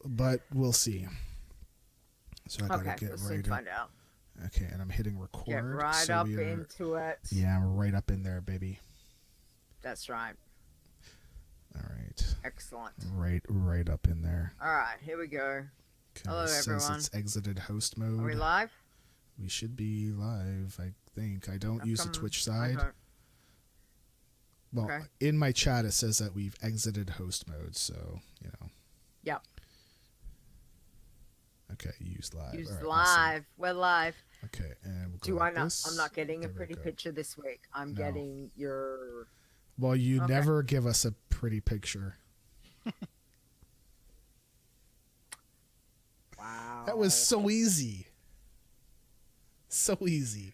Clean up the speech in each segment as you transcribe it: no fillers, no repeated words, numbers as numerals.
but we'll see. So I gotta Okay, get we'll soon right up. find out. Okay, and I'm hitting Get record. right So up we are. into it. Yeah, I'm right up in there, baby. That's right. All right. Excellent. Right up in there. All right, here we go. Okay, Hello, it says everyone. it's exited host Are we mode. live? We should be live, I think. I don't How use the come Twitch I side. don't? Well, Okay. in my chat it says that we've exited host mode, so, you know. Yep. Okay, use live. Use All right, live. awesome. We're live. Okay, and we'll go Do I like not? this. I'm not getting a There we pretty go. picture this week. I'm No. getting your. Well, you Okay. never give us a pretty picture. Wow. That was so easy. So easy.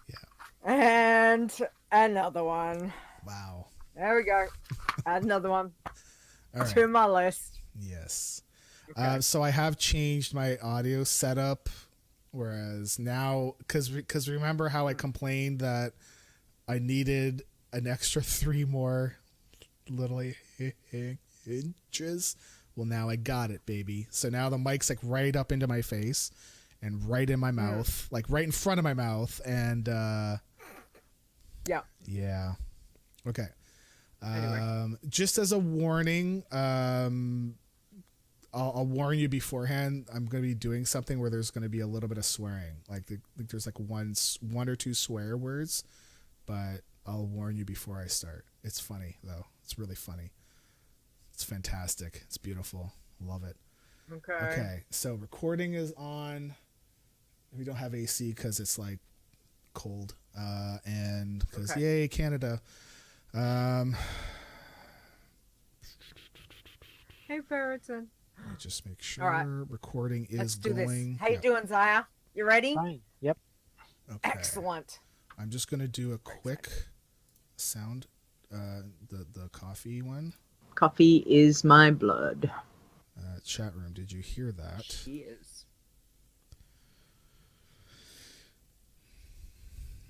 Yeah. And another one. Wow. There we go. Add another one All right. to my list. Yes. Okay. So I have changed my audio setup, whereas now, because remember how I complained that I needed an extra 3 more little inches. Well, now I got it, baby. So now the mic's like right up into my face and right in my mouth, like right in front of my mouth, and yeah. Okay. Anyway. Just as a warning, I'll warn you beforehand. I'm going to be doing something where there's going to be a little bit of swearing. Like there's like one or two swear words, but I'll warn you before I start. It's funny though. It's really funny. It's fantastic. It's beautiful. Love it. Okay. Okay. So recording is on. We don't have AC because it's like cold. And because yay Canada. Hey, Ferriton. Let me just make sure All right. recording is Let's do going. this. How you doing, Xaya? You ready? Fine. Yep. Okay. Excellent. I'm just gonna do a quick sound. The coffee one. Coffee is my blood. Chat room. Did you hear that? She is.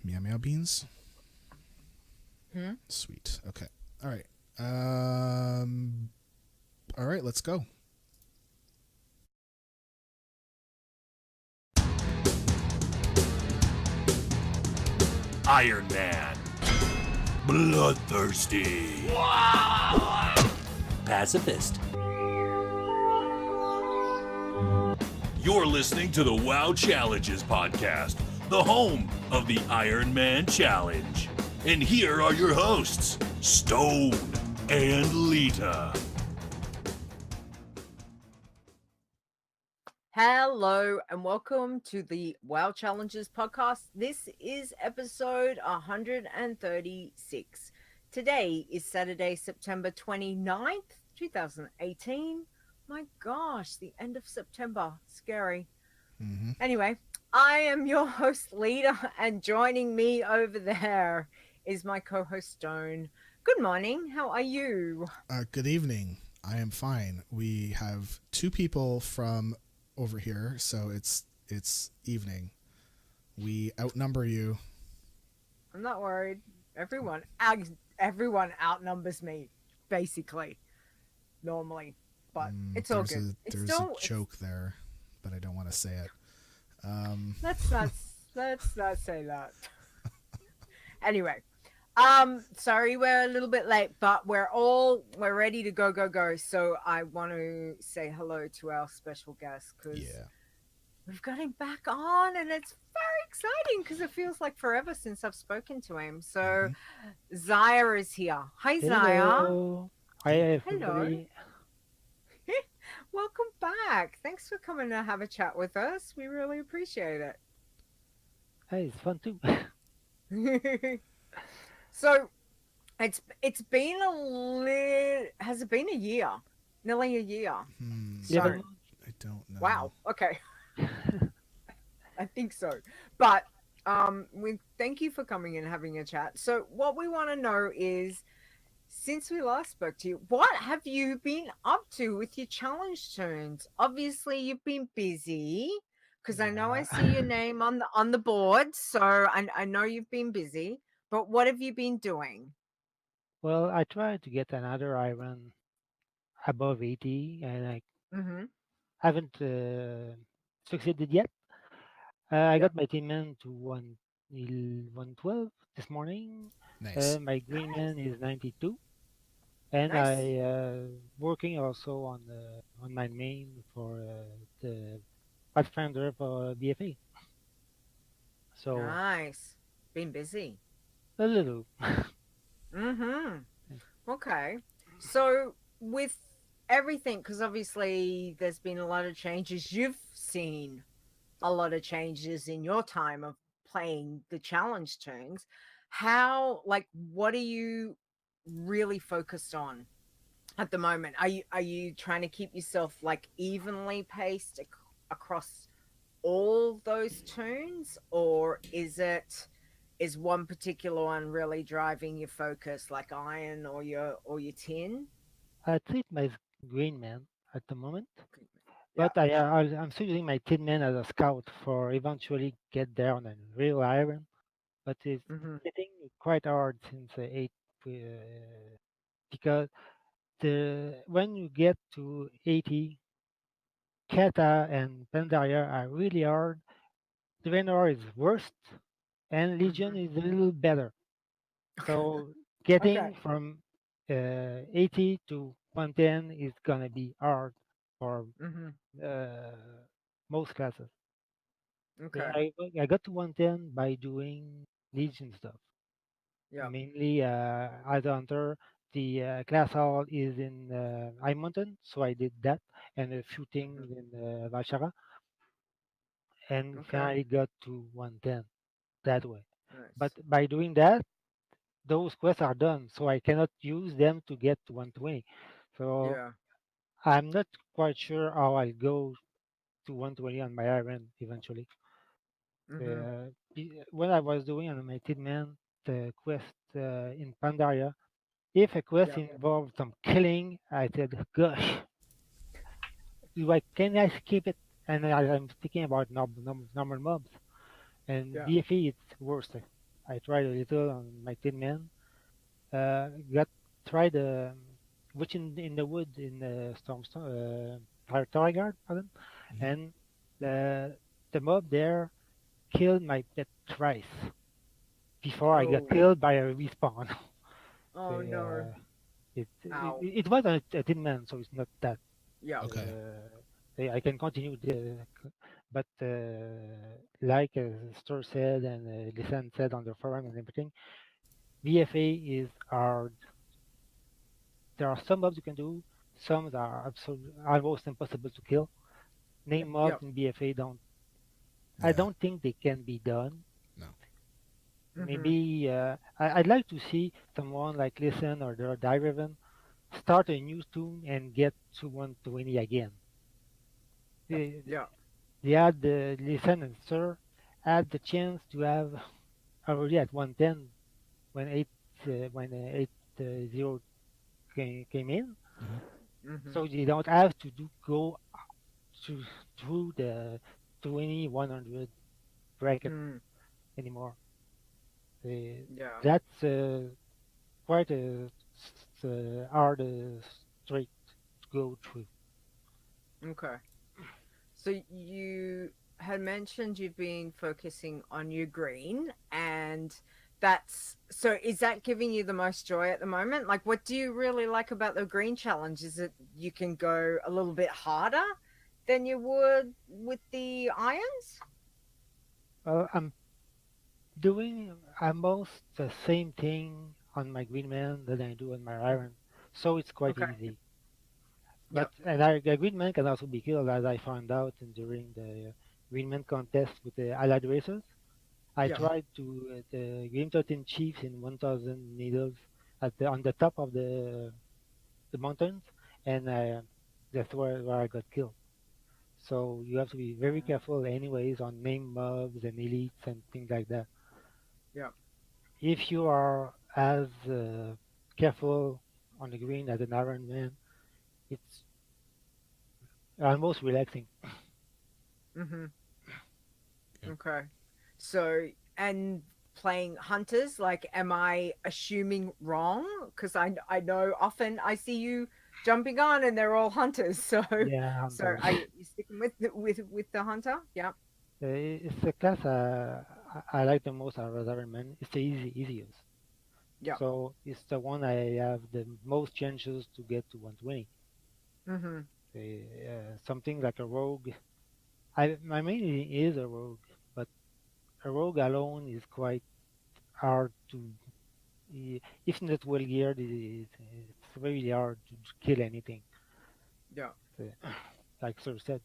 Meow meow beans. Sweet. Okay. All right. All right. Let's go. Iron Man. Bloodthirsty. Pacifist. You're listening to the WoW Challenges podcast, the home of the Iron Man Challenge. And here are your hosts, Stone and Leeta. Hello and welcome to the WoW Challenges podcast. This is episode 136. Today is Saturday, September 29th, 2018. My gosh, the end of September. Scary. Anyway, I am your host, Leeta, and joining me over there is my co-host, Stone. Good morning. How are you? Good evening. I am fine. We have 2 people from over here, so it's evening. We outnumber you. I'm not worried. Everyone outnumbers me, basically, normally. But it's all good. There's a joke there, but I don't want to say it. Let's not say that. Anyway, sorry we're a little bit late, but we're ready to go. So I want to say hello to our special guest because we've got him back on, and it's very exciting because it feels like forever since I've spoken to him. So Xaya is here. Hi, Xaya. Hello. Hi, everybody. Welcome back. Thanks for coming to have a chat with us. We really appreciate it. Hey, it's fun too. So it's been has it been a year? Nearly a year. Yeah, So, I don't know. wow. Okay. I think so. But we thank you for coming and having a chat. So what we want to know is, since we last spoke to you, what have you been up to with your challenge turns? Obviously, you've been busy because I know I see your name on the board. So I know you've been busy. But what have you been doing? Well, I tried to get another iron above 80, and I Mm-hmm. haven't succeeded yet. I Yep. got my team man to 112 this morning. Nice. My green man Nice. is 92, and Nice. I working also on my main for the Pathfinder for BFA. So Nice. Been busy. a little. Mm-hmm. Okay. So with everything, because obviously there's been a lot of changes. You've seen a lot of changes in your time of playing the challenge turns. How, like, what are you really focused on at the moment? Are you trying to keep yourself like evenly paced across all those tunes, or is one particular one really driving your focus, like iron or your tin? I treat my green man at the moment, Yeah. but I'm still using my tin man as a scout for eventually get there on a real iron. But it's Mm-hmm. getting quite hard since 8 because the when you get to 80, Kata and Pandaria are really hard. Draenor is worst, and Legion Mm-hmm. is a little better. So Okay. getting from 80 to 110 is gonna be hard for Mm-hmm. uh, most classes. Okay. I got to 110 by doing Legion stuff. Yep. Mainly as a hunter, the class hall is in High Mountain, so I did that and a few Mm-hmm. things in Valshara, and Okay. finally got to 110 that way. But Nice. by doing that, those quests are done, so I cannot use them to get to 120. So Yeah. I'm not quite sure how I'll go to 120 on my iron eventually. Mm-hmm. When I was doing on my Tidman the quest in Pandaria, if a quest Yep. involved some killing, I said, "Gosh, can I skip it?" And I'm thinking about normal mobs. And Yeah. BFE, it's worse. I tried a little on my Tin Man. Got tried witch in the wood in Torregard, pardon, Hmm. and the mob there killed my pet twice before I got Oh. killed by a respawn. Oh no. uh, Ow. it was a Tin Man, so it's not that. Yep. Okay. I can continue but like Store said and Lisan said on the forum and everything, BFA is hard. There are some mobs you can do, some that are absolutely almost impossible to kill. Name mobs Yep. in BFA don't. I Yeah. don't think they can be done. No. Mm-hmm. Maybe I'd like to see someone like Listen or the Riven start a new tune and get to 120 again. They, Yep. they had the Listen and Sir had the chance to have already at 110 when 8 0 came in, Hmm. Mm-hmm. so you don't have to go to, through the 2100 bracket Mm. anymore. Uh, Yeah. that's quite a hard straight to go through. Okay. So you had mentioned you've been focusing on your green, and that's so is that giving you the most joy at the moment? Like, what do you really like about the green challenge? Is it you can go a little bit harder than you would with the irons? Well, I'm doing almost the same thing on my green man that I do on my iron, so it's quite Okay. easy. But Yep. a green man can also be killed, as I found out during the green man contest with the allied racers. I Yep. Uh-huh. tried to the Green 13 Chiefs in 1,000 needles on the top of the mountains, and that's where I got killed. So you have to be very careful, anyways, on name mobs and elites and things like that. Yep. If you are as careful on the green as an Iron Man, it's almost relaxing. Mm-hmm. Yeah. Okay. So and playing hunters? Like, am I assuming wrong? Because I know often I see you jumping on and they're all hunters. So Yeah, so hunters. are you sticking with the hunter? Yeah. It's the class I like the most out of Ironman. It's the easy use. Yeah. So it's the one I have the most chances to get to 120. Mm-hmm. Something like a rogue. My main is a rogue, but a rogue alone is quite hard to. If not well geared, it's really hard to kill anything. Yeah. Like Sir said.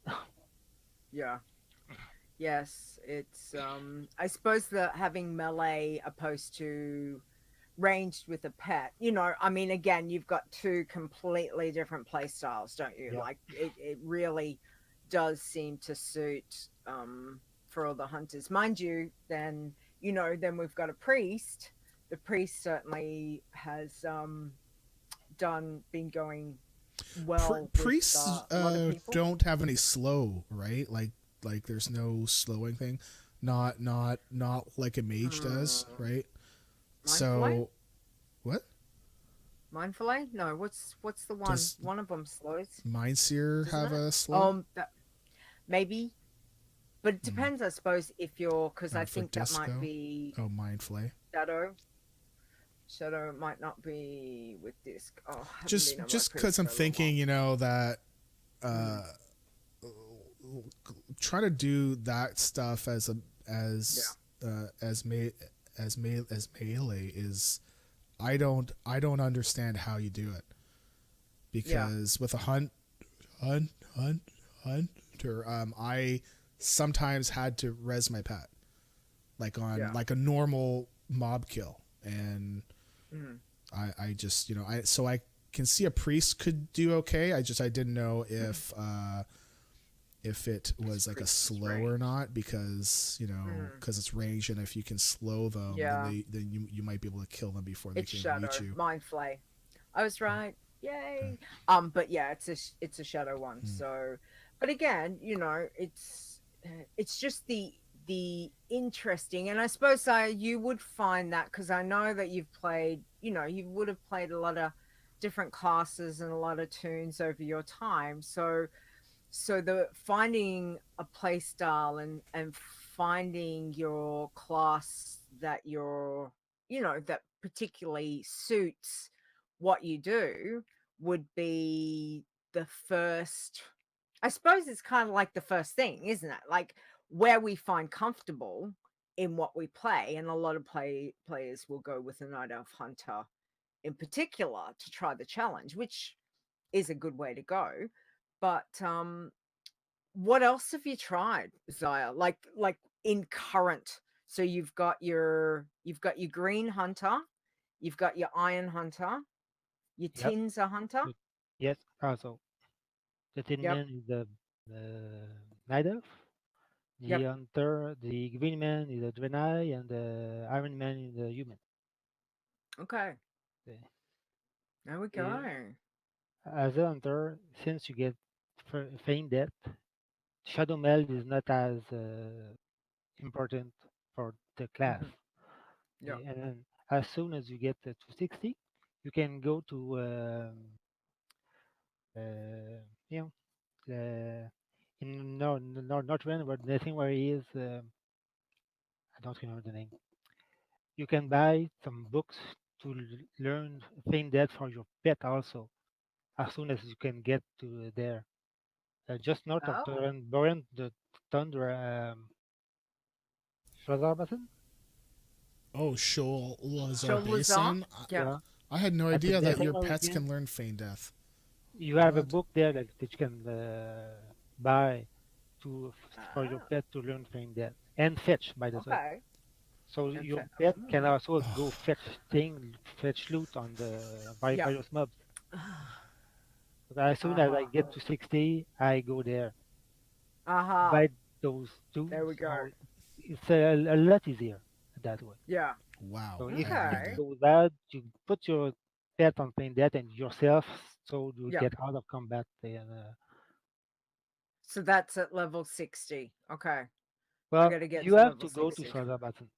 Yeah. Yes. It's I suppose that having melee opposed to ranged with a pet, I mean, again, you've got two completely different play styles, don't you? Yeah. Like it really does seem to suit for all the hunters, mind you. Then we've got a priest. The priest certainly has been going well with Priests a lot of people. don't have any slow, right? Like there's no slowing thing, not like a mage does, Mm, right? mindfully So what mindfully no, what's the does one of them slows, Mindseer doesn't have it? a slow? Maybe. But it Hmm. depends, I suppose, if you're, because I For think that might disco? be Oh, mind flay. shadow. Shadow might not be with disc. Oh, I haven't been on my Just because priest I'm for a little thinking, while. that Mm, uh, try to do that stuff yeah, as as melee is I don't understand how you do it yeah, because with a hunt hunt hunter I sometimes had to res my pet like on yeah. like a normal mob kill and Mm, I just I can see a priest could do okay. I didn't know if it because was like a priest is slow or ranged. not because Mm, because it's ranged and if you can slow them yeah, then you might be able to kill them before they it's can shadow. reach you. Mind flay. I was Okay. right. Okay. Yay. But yeah, it's a shadow one. Hmm. So, but again, it's just the interesting, and I suppose you would find that because I know that you've played, you would have played a lot of different classes and a lot of tunes over your time. So the finding a play style and finding your class that that particularly suits what you do would be the first. I suppose it's kind of like the first thing, isn't it? Like where we find comfortable in what we play, and a lot of players will go with a night elf hunter in particular to try the challenge, which is a good way to go. But what else have you tried, Xaya? Like in current. So you've got your green hunter, you've got your iron hunter, your Yep. tin's a hunter. Good. Yes. Also, the Tin Yep, Man is the Night Elf. The yep. Hunter, the Green Man is the Draenei, and the Iron Man is the human. Okay, The, there we the, go. as a Hunter, since you get Feign Death, Shadow Meld is not as important for the class. Hmm. Yep. And then as soon as you get to 260, you can go to you know in North Rand, where the thing where he is. I don't remember the name. You can buy some books to learn feign death for your pet also. As soon as you can get to there, just north of Oh, Boren, the Thunder Basin. Oh, Shoal Lazar Sholazar. Basin. Yep. Yeah, I had no at idea the that thing your where you pets can can learn feign death. you have a What? book there that you can buy for your Oh, pet to learn feign death and fetch by the way. okay. So And your fit. pet can Oh. also go fetch loot on the Yep. various mobs. But as soon as I Uh-huh. get to 60, I go there Uh-huh. buy those two. There we go. So it's a lot easier that way. Yeah. Wow, So I had no if it Okay. idea. goes bad, you put your pet on playing that and yourself, so you Yep. get out of combat. And So that's at level 60. Okay. I well, got to get you to have level to go to 60. Shazza Button.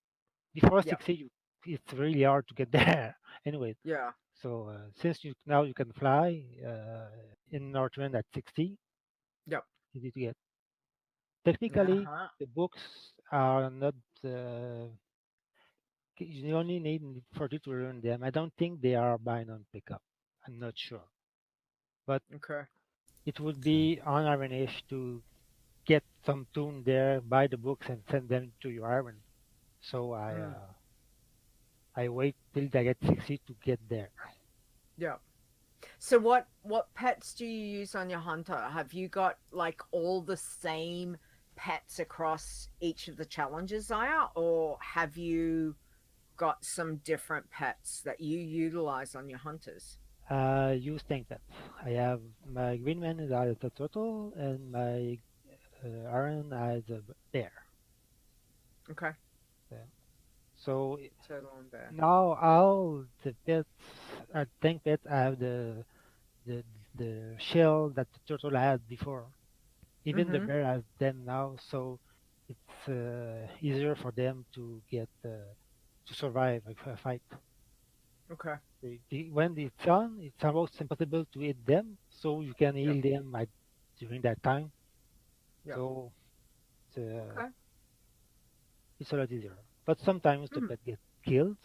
Before Yep. 60, it's really hard to get there. Anyway, Yeah. so since you now you can fly in Northern at 60, Yep. easy to get. Technically, Uh-huh. the books are not. Uh, you only need 40 to learn them. I don't think they are buying on pickup. I'm not sure, but Okay. it would Okay. be on Ironish to get some tune there, buy the books, and send them to your Iron. So Mm. I wait till I get 60 to get there. Yep. So what pets do you use on your hunter? Have you got like all the same pets across each of the challenges, Zaya, or have you got some different pets that you utilize on your hunters? Use tank pets. I have my green man is as a turtle, and my Iron as a bear. Okay. Yeah. So Turtle and bear. now all the pets, tank pets, have the the shell that the turtle had before. Even the Mm-hmm. bear has them now, so it's easier for them to survive a fight. Okay. When it's on, it's almost impossible to hit them, so you can Yep. heal them during that time. Yep. So it's, uh, Okay. it's a lot easier. But sometimes the Mm. pet get killed,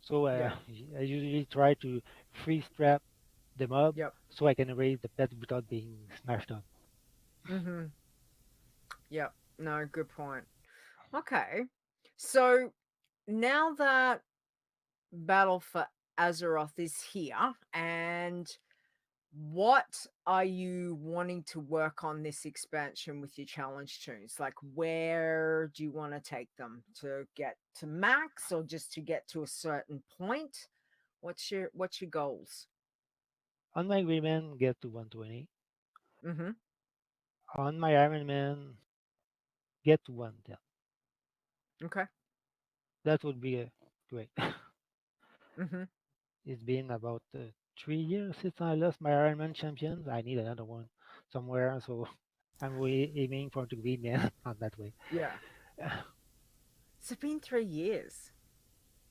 so Yeah. I usually try to freeze trap the mob Yep. so I can erase the pet without being smashed on. Mm-hmm. Yep. No, good point. Okay. So now that Battle for Azeroth is here, and what are you wanting to work on this expansion with your challenge tunes? Like, where do you want to take them to get to max, or just to get to a certain point? What's your goals? On my Grey Man, get to 120. Mm-hmm. On my Iron Man, get to 110. Okay. That would be great. Mm-hmm. It's been about 3 years since I lost my Ironman champion. I need another one somewhere, so I'm really aiming for the green man on that way. Yeah. It's been 3 years.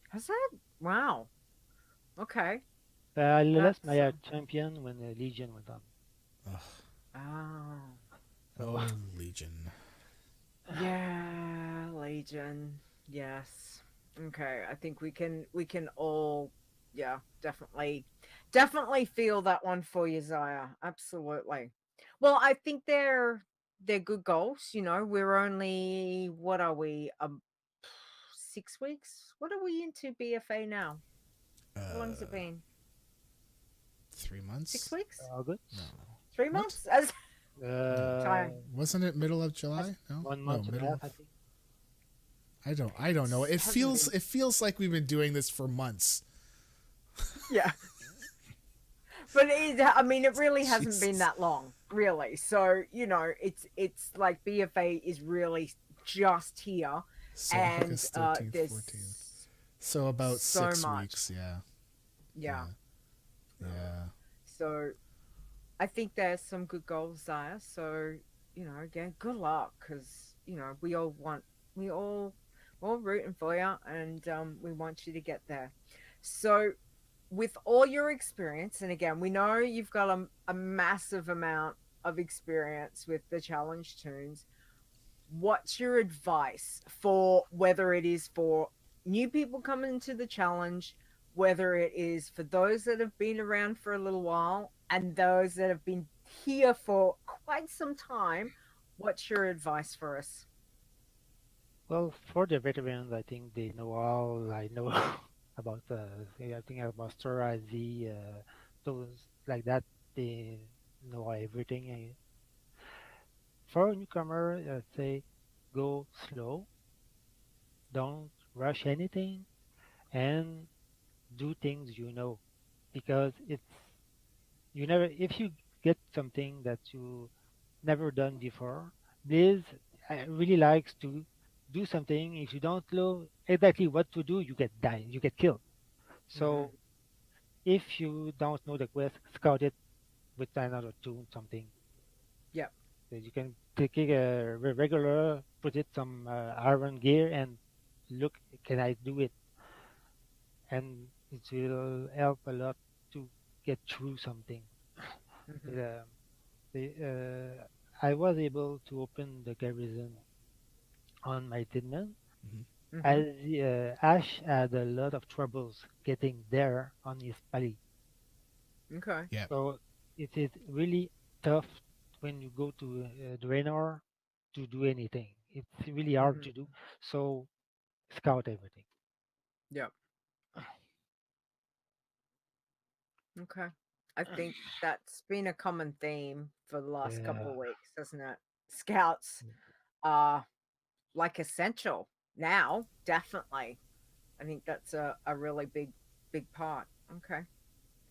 Has that? Wow. Okay. I lost That's my champion when the Legion went on. Ugh. oh. So Oh, Legion. Yeah, Legion. Yes. Okay. I think we can all, yeah, definitely feel that one for you, Zaya. Absolutely. Well, I think they're good goals. We're only, what are we, 6 weeks? What are we into BFA now? How long has it Uh, been? 6 3 months? weeks? No. August, 3 months? What? As No. time. Wasn't it middle of that's July? No. one No, month and a middle half, of. I think. I don't know. It Hasn't feels been. it feels like we've been doing this for months. Yeah. But I mean, it really hasn't been Jesus. that long, really. So it's like BFA is really just here, So and August 13th, 14th. there's So about so six much. weeks. Yeah. Yeah. Yeah. No. Yeah. So I think there's some good goals there. So again, good luck, because we all want, we all we're all rooting for you, and we want you to get there. So with all your experience, and again, we know you've got a massive amount of experience with the challenge tunes, what's your advice for, whether it is for new people coming into the challenge, whether it is for those that have been around for a little while, and those that have been here for quite some time? What's your advice for us? Well, for the veterans, I think they know all I know about. I think about Stora Z, those like that. They know everything. For a newcomer, I'd say go slow, don't rush anything, and do things you know, because it's you never if you get something that you never done before. Liz really likes to do something. If you don't know exactly what to do, you get killed. Mm-hmm. So if you don't know the quest, scout it with another tool, something. Yep. So you can take a regular, put it some iron gear, and look, can I do it? And it will help a lot to get through something. Mhm. Uh, I was able to open the garrison on my Tidman, Mhm. as Mhm. Ash had a lot of troubles getting there on his pally. Okay. Yeah. So it is really tough when you go to Draenor to do anything. It's really hard Mhm. to do. So scout everything. Yep. Okay. I think that's been a common theme for the last couple Yeah. of weeks, hasn't it? Scouts are like essential now, definitely. I think that's a really big part. Okay.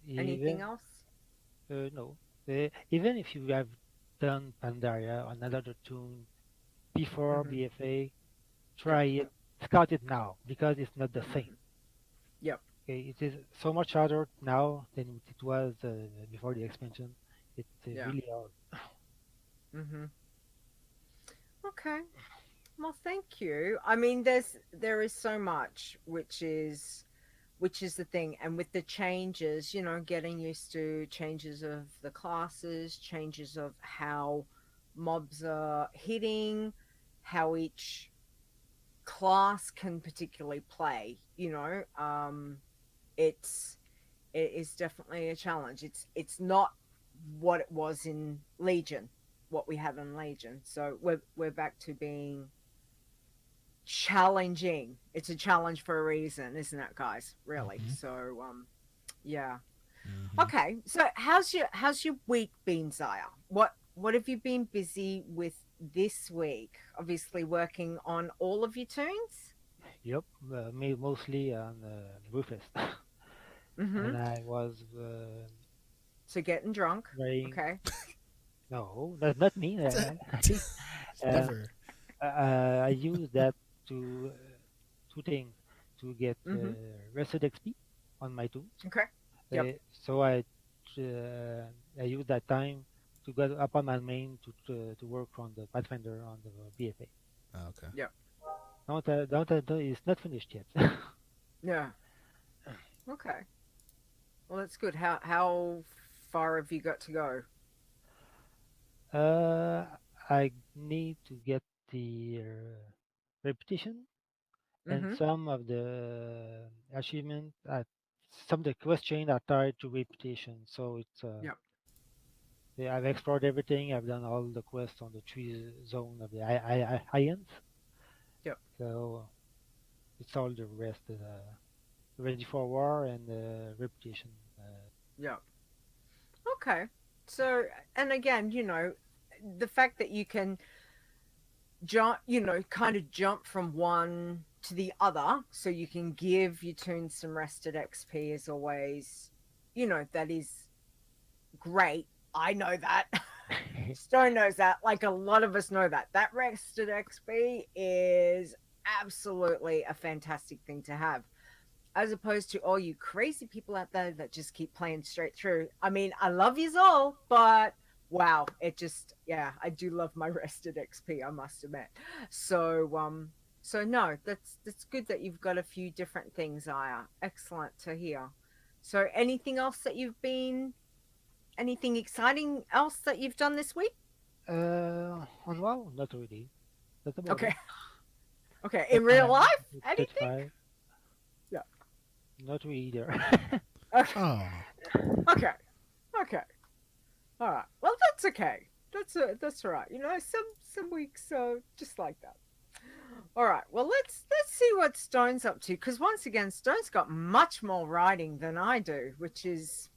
Anything Even else? no. Even if you have done Pandaria on another tune before Mhm. BFA, Yep. try it. Scout it now because it's not the same. Mhm. Yep. Okay, it is so much harder now than it was before the expansion. It's Yeah. really hard. Mhm. Okay. Well, thank you. I mean, there is so much which is the thing, and with the changes, getting used to changes of the classes, changes of how mobs are hitting, how each class can particularly play. It's it is definitely a challenge. It's not what it was in Legion, what we had in Legion. So we're back to being challenging. It's a challenge for a reason, isn't it, guys? Really. Mhm. So yeah. Mhm. Okay. So how's your week been, Xaya? What have you been busy with this week? Obviously working on all of your tunes. Yep, mostly on Brewfest. Mm-hmm. When I was So getting drunk. playing, Okay. no, that's not me. uh, Never. I use that to two things to get Mm-hmm. rested XP on my tunes. Okay. Yep. So I use that time to go up on my main to work on the Pathfinder on the BFA. Oh, okay. Yep. Don't it's not finished yet. Yeah. Okay. Well, that's good. How far have you got to go? uh, I need to get the repetition and Mm-hmm. some of the achievement some of the question are tied to reputation. So it's Yep. yeah, I've explored everything. I've done all the quests on the tree zone of the Ions. Yep. So it's all the rest ready for war and reputation. Yep. Okay. So, and again, the fact that you can jump, kind of jump from one to the other, so you can give your tunes some rested XP is always, that is great. I know that. Stone knows that. Like a lot of us know that. That rested XP is absolutely a fantastic thing to have, as opposed to all you crazy people out there that just keep playing straight through. I mean, I love yous all, but wow, yeah, I do love my rested XP, I must admit. So no, that's good that you've got a few different things, Aya. Excellent to hear. So anything exciting else that you've done this week? On WoW, not really. That's about it. Okay. Okay. But In real life? it's Anything? 35. Yeah. Not really either. Okay. Oh. Okay. Okay. All right. Well, that's okay. That's all right. Some weeks just like that. All right. Well, let's see what Stone's up to, because once again, Stone's got much more writing than I do, which is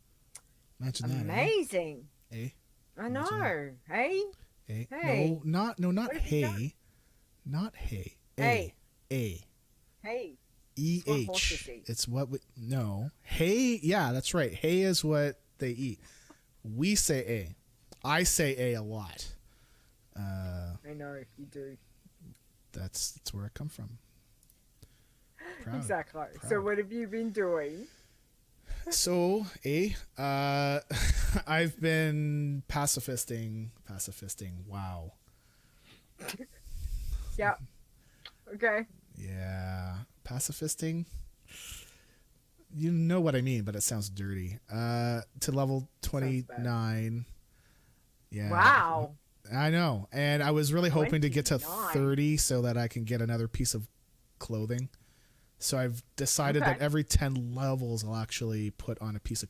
Imagine that, eh? amazing. Eh? I Imagine that. know. Hey, Eh? hey, No, not what have you done? hey. Not hey. A. Hey, A. hey. E It's what horses H. eat. It's what we no. Hay, yeah, that's right. Hay is what they eat. We say A. I say A lot. I know you do. That's where I come from. Proud. Exactly. So, Proud. what have you been doing? So, I've been pacifisting. Wow. Yeah. Okay. Yeah, pacifisting. You know what I mean, but it sounds dirty. To level 29. Yeah. Wow. I know. And I was really hoping to get to 29. 30 so that I can get another piece of clothing. So I've decided that every 10 levels I'll actually put on a piece of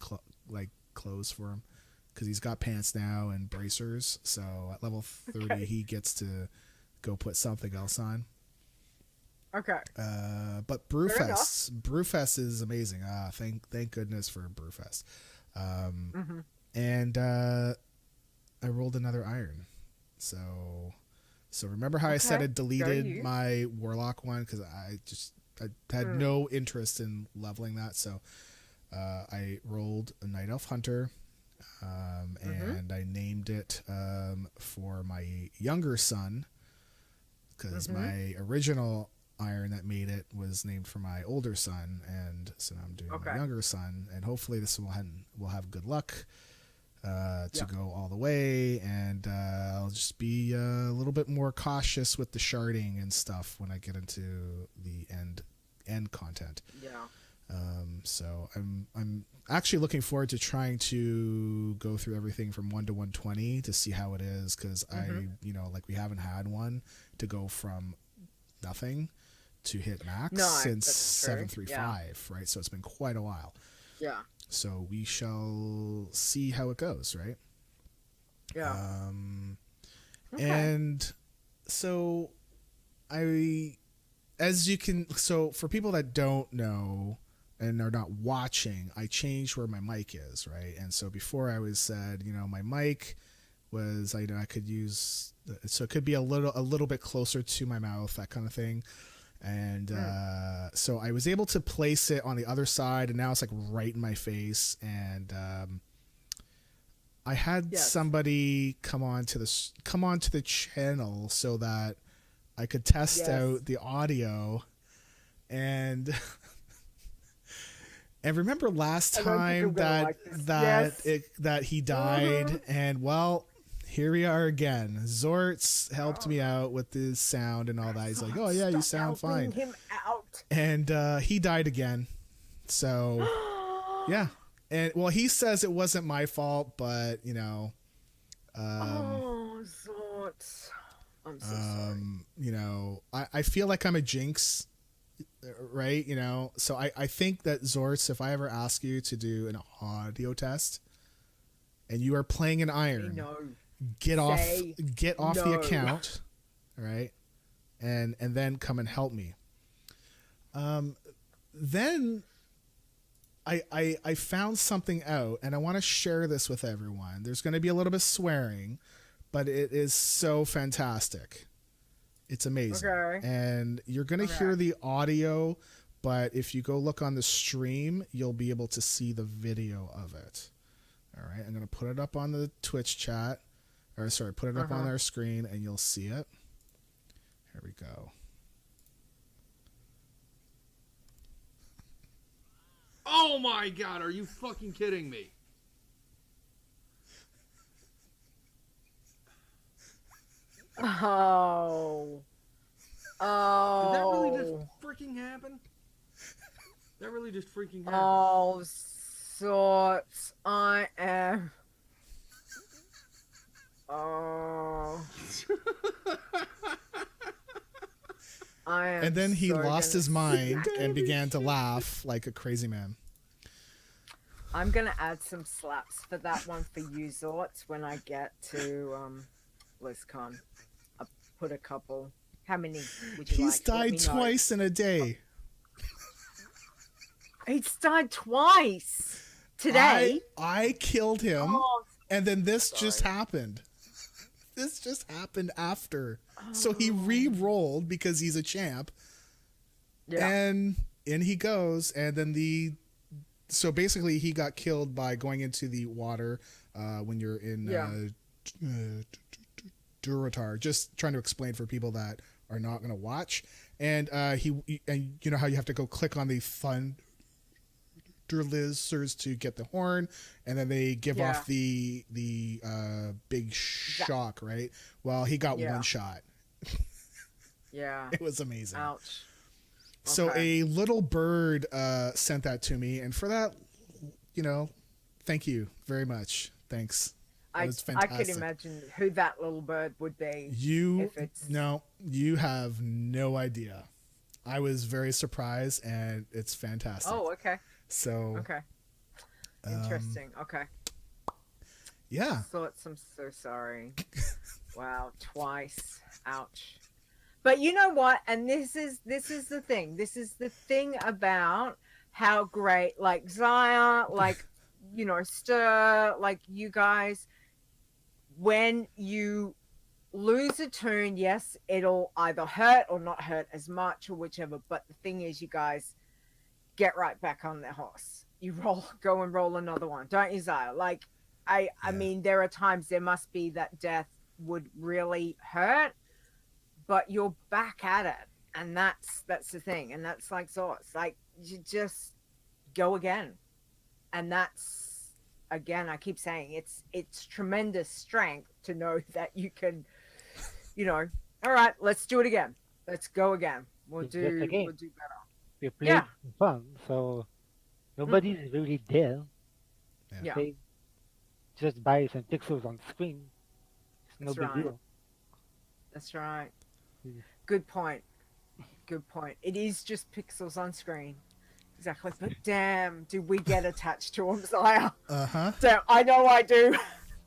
clothes for him, because he's got pants now and bracers. So at level 30 he gets to go put something else on. Okay. But Brewfest is amazing. Thank goodness for Brewfest. And I rolled another iron. So remember how I said I deleted my warlock one because I had no interest in leveling that. So I rolled a night elf hunter, and I named it for my younger son, because my original iron that made it was named for my older son, and so now I'm doing my younger son, and hopefully this will have good luck to go all the way, and I'll just be a little bit more cautious with the sharding and stuff when I get into the end content. So I'm actually looking forward to trying to go through everything from 1 to 120 to see how it is, because we haven't had one to go from nothing to hit max since 735, right? So it's been quite a while. Yeah. So we shall see how it goes, right? Yeah. And so so for people that don't know and are not watching, I changed where my mic is, right? And so before I always said, my mic was, I could use, so it could be a little bit closer to my mouth, that kind of thing. And so I was able to place it on the other side, and now it's like right in my face. And I had somebody come on to the channel so that I could test out the audio. And and remember last time that he died, and well, here we are again. Zortz helped me out with his sound and all that. He's like, "Oh yeah, you sound fine." Him out. And he died again. So yeah. And well, he says it wasn't my fault, but Zortz. I'm so sorry. I feel like I'm a jinx, right? So I think that Zortz, if I ever ask you to do an audio test and you are playing an iron, get off the account, right? And then come and help me. Then I found something out, and I want to share this with everyone. There's going to be a little bit of swearing, but it is so fantastic. It's amazing. Okay. And you're going to hear the audio, but if you go look on the stream, you'll be able to see the video of it. All right. I'm going to put it up on the Twitch chat. Put it up on our screen, and you'll see it. Here we go. Oh my god, are you fucking kidding me? Oh. Did that really just freaking happen? That really just freaking happened. Oh, sorts. I am. Oh. And then he lost his mind and began to laugh like a crazy man. I'm going to add some slaps for that one for you, Zortz, when I get to BlizzCon. I'll put a couple. How many would you He's died twice in a day. He's died twice today. I killed him, and then this just happened. This just happened after. So he re-rolled because he's a champ. Yeah. And in he goes, and then so basically he got killed by going into the water when you're in Durotar. Just trying to explain for people that are not going to watch. And and you know how you have to go click on the thunder lizards to get the horn, and then they give off the big shock, right? Well, he got one shot. Yeah. It was amazing. Ouch. So Okay. a little bird sent that to me, and for that, thank you very much. Thanks. That was I could fantastic. imagine who that little bird would be You if it's no, you have no idea. I was very surprised, and it's fantastic. Oh, okay. So, Okay. Interesting. Okay. yeah, Thoughts, I'm so sorry. Wow, twice. Ouch. But you know what? And this is the thing. This is the thing about how great like Xaya, like Stir, like you guys, when you lose a tune, yes, it'll either hurt or not hurt as much or whichever. But the thing is, you guys get right back on their horse. You go and roll another one, don't you, Xaya? Like, I Yeah. mean, there are times there must be that death would really hurt, but you're back at it, and that's the thing, and that's like Zords. Like, you just go again, and that's again, I keep saying it's tremendous strength to know that you can, all right, let's do it again. Let's go again. We'll It's just a game. do better. We played Yeah. for fun, so nobody's really dead. Yeah. They just buy some pixels on screen. It's no That's big right. deal. That's right. Mm. Good point. Good point. It is just pixels on screen. Exactly. But damn, do we get attached to them, Xaya? uh-huh. So I know I do.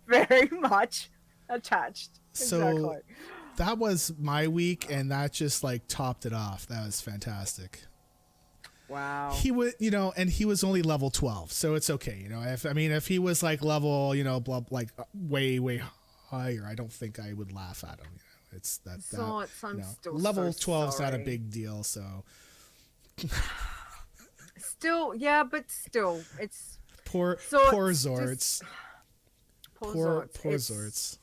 Very much attached. So Exactly. that was my week, and that just like topped it off. That was fantastic. Wow. He would, and he was only level 12, so it's okay. If he was like level, way higher, I don't think I would laugh at him. It's that I'm still level so 12 is not a sorry. big deal. So Still, yeah, but still, it's poor so poor it's Zords, just- poor poor Zords. poor It's- Zords.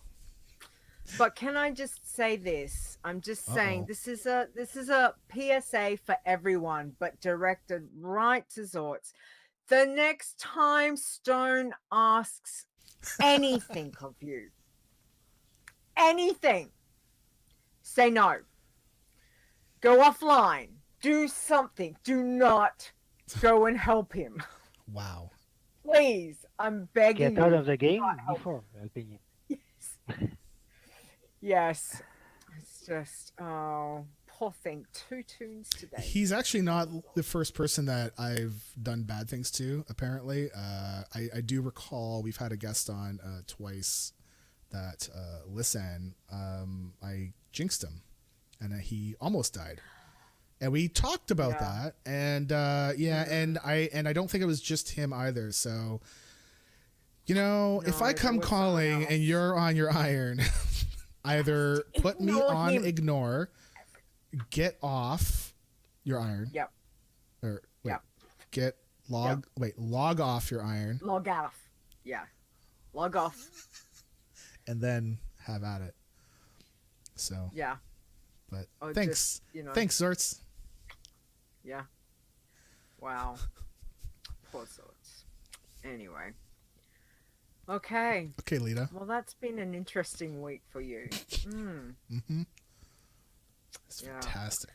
But can I just say this? I'm just saying Uh-oh. this is a PSA for everyone, but directed right to Zorts. The next time Stone asks anything of you, anything, say no. Go offline. Do something. Do not go and help him. Wow. Please, I'm begging Get out you. of the game not help. before helping you. Yes. It's just, oh, poor thing. 2 tunes today. He's actually not the first person that I've done bad things to, apparently. I do recall we've had a guest on twice that Lisan, I jinxed him, and he almost died. And we talked about Yeah. that, and and I don't think it was just him either. So, if No, I there come was someone calling else. and you're on your iron, either put me Ignore on him. ignore, get off your iron, Yep. or wait, Yep. log off your iron, Log off. Yeah. Log off. and then have at it. So, Yeah. but Or thanks, just, thanks, Zorts. Yeah. Wow. Poor sorts. Anyway. Okay. Okay, Leeta. Well, that's been an interesting week for you. Mm-hmm. It's Yeah. fantastic.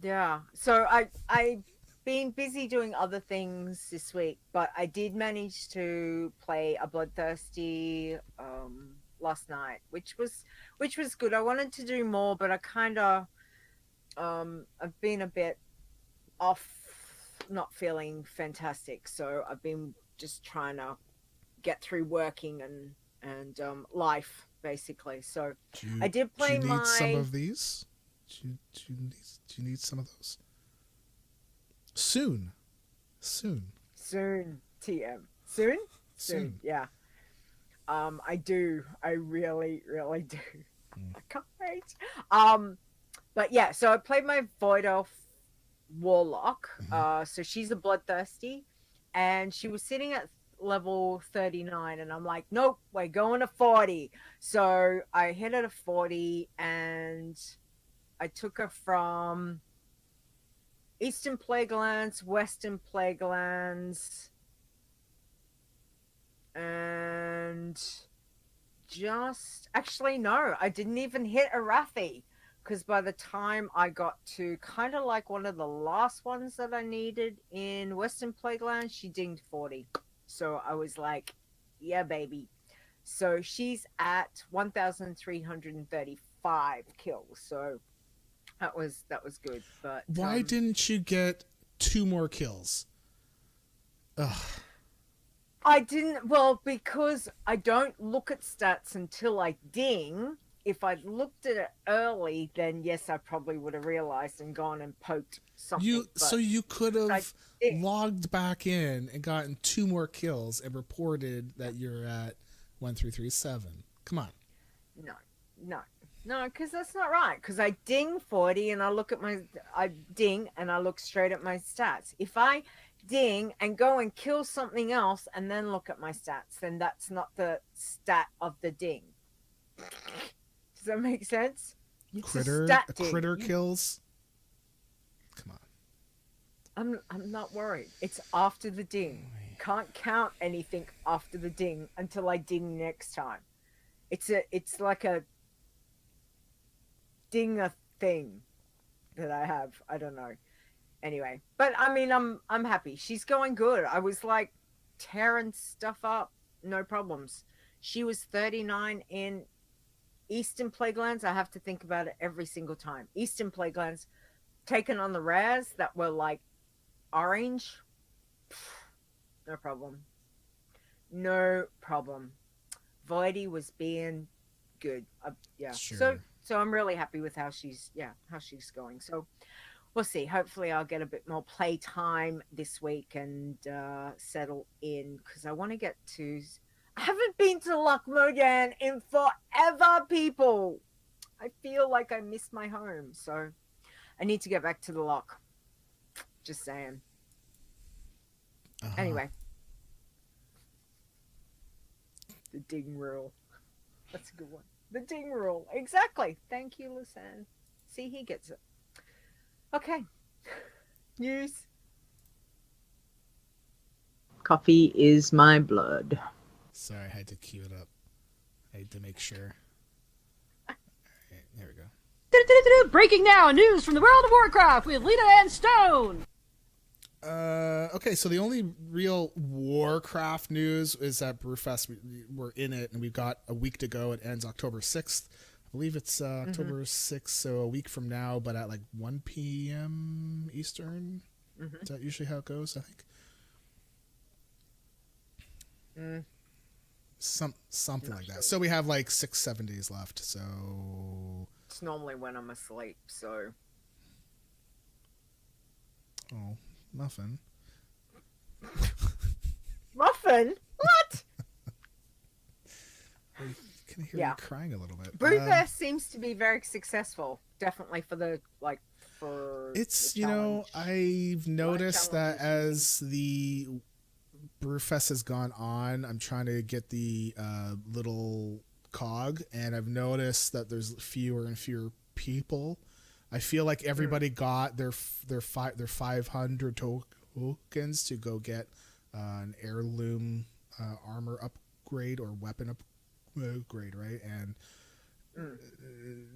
Yeah. So I've been busy doing other things this week, but I did manage to play a Bloodthirsty last night, which was good. I wanted to do more, but I kind of I've been a bit off, not feeling fantastic, so I've been just trying to get through working and life basically. So I did play do you need some my- of these? Do you need some of those? Soon. TM soon. Yeah. I do. I really do. I can't wait. But yeah, so I played my Void Elf Warlock. So she's a Bloodthirsty, and she was sitting at level 39, and I'm like, nope, we're going to 40. So I hit at a 40, and I took her from Eastern Plaguelands, Western Plaguelands, and just actually no, I didn't even hit Arathi. because by the time I got to kind of like one of the last ones that I needed in Western Plagueland, she dinged 40. So I was like, yeah, baby. So she's at 1,335 kills. So that was good. But why didn't you get 2 more kills? Ugh. I didn't. Well, because I don't look at stats until I ding. If I'd looked at it early, then yes, I probably would have realized and gone and poked something. So you could have logged back in and gotten 2 more kills and reported that you're at 1,337. Come on. No, because that's not right. Because I ding 40 and I look straight at my stats. If I ding and go and kill something else and then look at my stats, then that's not the stat of the ding. Does that make sense? It's critter kills. Come on. I'm not worried. It's after the ding. Can't count anything after the ding until I ding next time. It's like a ding a thing that I have. I don't know. Anyway, but I mean, I'm happy. She's going good. I was like tearing stuff up, no problems. She was 39 in Eastern Plaguelands. I have to think about it every single time. Eastern Plaguelands, taken on the rares that were like orange, no problem. No problem. Voidy was being good. Yeah. Sure. So I'm really happy with how she's going. So we'll see. Hopefully I'll get a bit more play time this week and settle in, because I want to get to... I haven't been to Lochmogan in forever, people. I feel like I missed my home. So I need to get back to the Loch. Just saying. Anyway. The ding rule. That's a good one. The ding rule. Exactly. Thank you, Lucan. See, he gets it. Okay. News. Coffee is my blood. Sorry, I had to cue it up. I had to make sure. All right, there we go. Breaking now, news from the world of Warcraft with Leeta and Stone. Okay, so the only real Warcraft news is that Brewfest, we're in it, and we've got a week to go. It ends October 6th. I believe it's October 6th, so a week from now, but at like 1 p.m. Eastern. Is that usually how it goes, I think? Something like that. So we have like 6-7 days left, so... It's normally when I'm asleep, so... Oh, Muffin. Muffin? What? I can hear you crying a little bit. Brewfest seems to be very successful. Definitely for the, like, for... It's, you know, I've noticed that as the Brewfest has gone on, I'm trying to get the little cog, and I've noticed that there's fewer and fewer people. I feel like everybody got their 500 tokens to go get an heirloom armor upgrade or weapon upgrade, right? And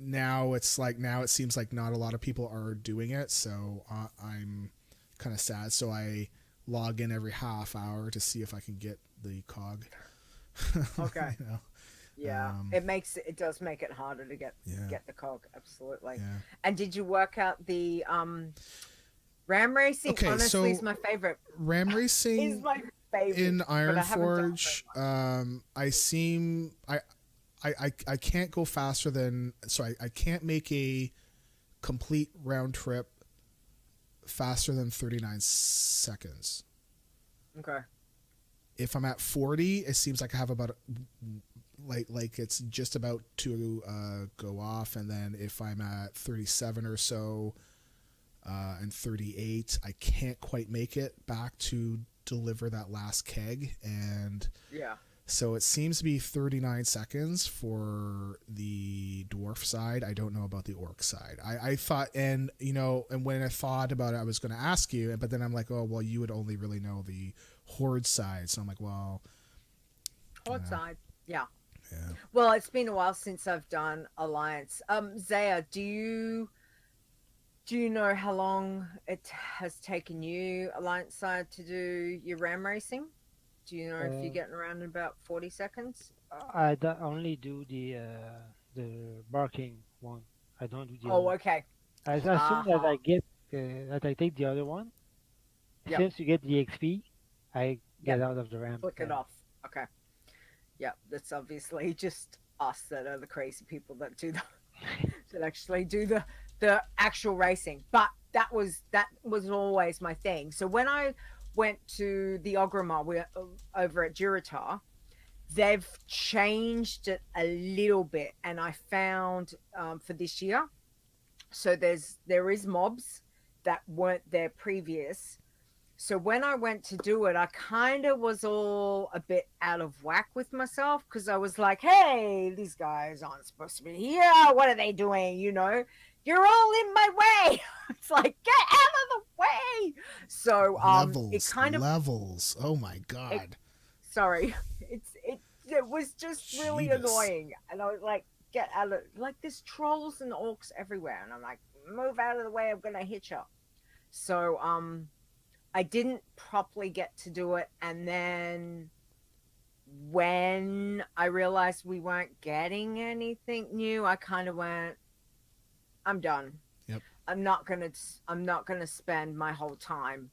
now it seems like not a lot of people are doing it, so I'm kind of sad. So I log in every half hour to see if I can get the cog. Okay. You know? Yeah, it does make it harder to get the cog, absolutely. Yeah. And did you work out the ram racing? Okay, honestly, so is my favorite. Ram racing is my favorite in Ironforge. I can't go faster than, so I can't make a complete round trip faster than 39 seconds. Okay. If I'm at 40, it seems like I have about like it's just about to go off, and then if I'm at 37 or so and 38, I can't quite make it back to deliver that last keg, and so it seems to be 39 seconds for the dwarf side. I don't know about the orc side. I thought, and you know, and when I thought about it, I was going to ask you, but then I'm like, oh well, you would only really know the horde side, so I'm like, well, horde side, yeah. Yeah. Well, it's been a while since I've done Alliance. Xaya, do you know how long it has taken you, Alliance side, to do your ram racing? Do you know if you're Uh, getting around in about 40 seconds? only do the barking one. I don't do the Oh, other. okay. As soon as Uh-huh. I get that I take the other one, Yep. since you get the XP, I Yep. get out of the ramp. Flick it off. Okay. Yep. That's obviously just us that are the crazy people that do the that actually do the actual racing. But that was always my thing. So when I went to the Ogrima, we're over at Jiritar, they've changed it a little bit, and I found for this year, so there is mobs that weren't there previous. So when I went to do it, I kind of was all a bit out of whack with myself, because I was like, hey, these guys aren't supposed to be here. What are they doing? You're all in my way. It's like, get out of the way. So it kind of Levels. Oh my it, god. sorry, it was just really Jeebus. annoying, and I was like, get out of, like, there's trolls and orcs everywhere, and I'm like, move out of the way, I'm gonna hit you. So I didn't properly get to do it, and then when I realized we weren't getting anything new, I kind of went, I'm done. Yep. I'm not gonna spend my whole time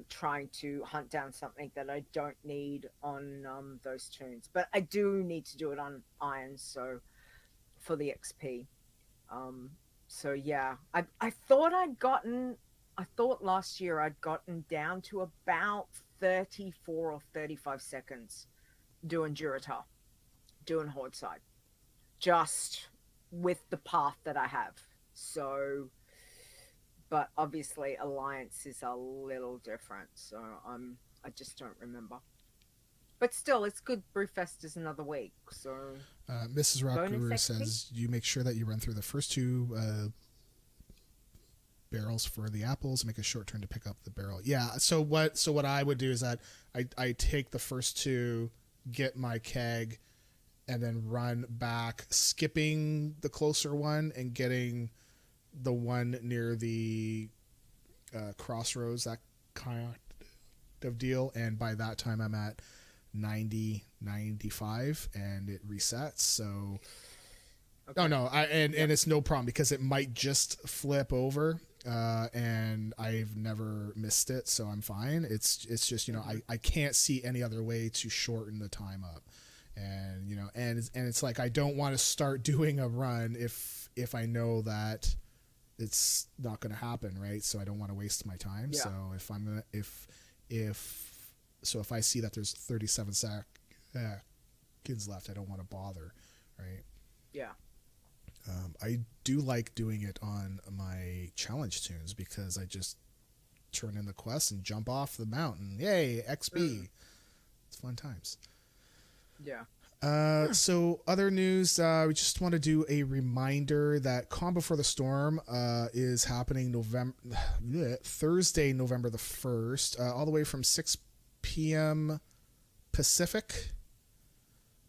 trying to hunt down something that I don't need on those tunes. But I do need to do it on Iron, so for the XP. So yeah, I thought last year I'd gotten down to about 34 or 35 seconds doing Jurata, doing Horde side, just with the path that I have. So, but obviously Alliance is a little different, so I just don't remember. But still, it's good. Brewfest is another week, so Mrs. bonus Rockguru XP. says you make sure that you run through the first two barrels for the apples, make a short turn to pick up the barrel. Yeah. So what I would do is that I take the first two, get my keg, and then run back, skipping the closer one and getting the one near the crossroads, that kind of deal. And by that time I'm at 90, 95 and it resets. So okay. Oh no, and it's no problem because it might just flip over, and I've never missed it, so I'm fine. It's just I can't see any other way to shorten the time up, and and it's like I don't want to start doing a run if I know that it's not going to happen, right? So I don't want to waste my time. Yeah. So if I see that there's 37 seconds left, I don't want to bother, right? Yeah. I do like doing it on my challenge tunes because I just turn in the quest and jump off the mountain. Yay, XP. It's fun times. Yeah. So other news, we just want to do a reminder that Calm Before the Storm is happening Thursday, November the 1st, all the way from 6 p.m. Pacific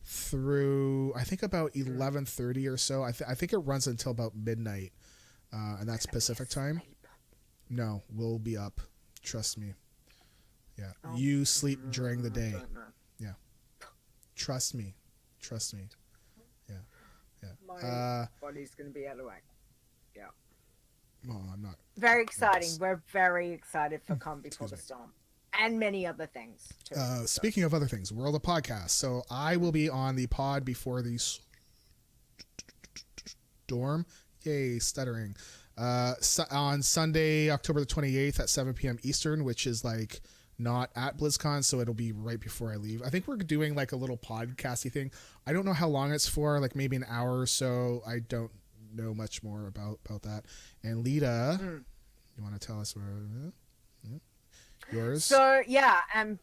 through I think about 11:30 or so. I think it runs until about midnight, and that's Pacific time. No, we'll be up. Trust me. Yeah, you sleep during the day. Yeah, trust me. Yeah. My body's gonna be out of whack. Yeah. Well, I'm not. Very exciting. We're very excited for Calm Before the Storm. And many other things too. Speaking of other things, World of Podcasts. So I will be on the pod before the storm. Yay, stuttering. On Sunday, October the 28th at 7 p.m. Eastern, which is like not at BlizzCon, so it'll be right before I leave. I think we're doing like a little podcasty thing. I don't know how long it's for, like maybe an hour or so. I don't know much more about that. And Leeta, you want to tell us where? Yours. So yeah, I'm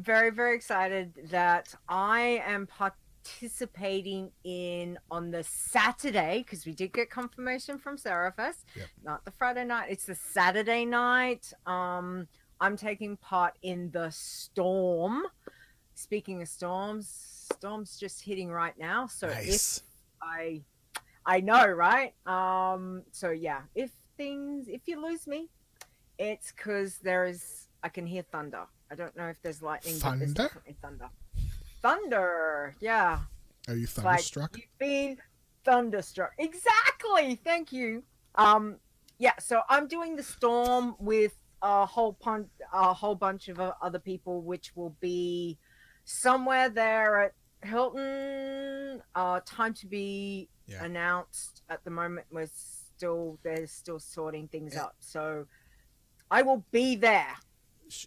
very, very excited that I am participating in on the Saturday, because we did get confirmation from Serafest. Yep. Not the Friday night, it's the Saturday night. I'm taking part in the Storm. Speaking of storms, storm's just hitting right now. So Nice. if I know, right? So yeah, if you lose me, it's because I can hear thunder. I don't know if there's lightning, but there's Thunder? definitely thunder. Thunder, yeah. Are you It's like thunderstruck? you've been thunderstruck. Exactly. Thank you. Yeah. So I'm doing the storm with a whole bunch of other people, which will be somewhere there at Hilton. Time to be announced. At the moment, they're still sorting things up. So I will be there.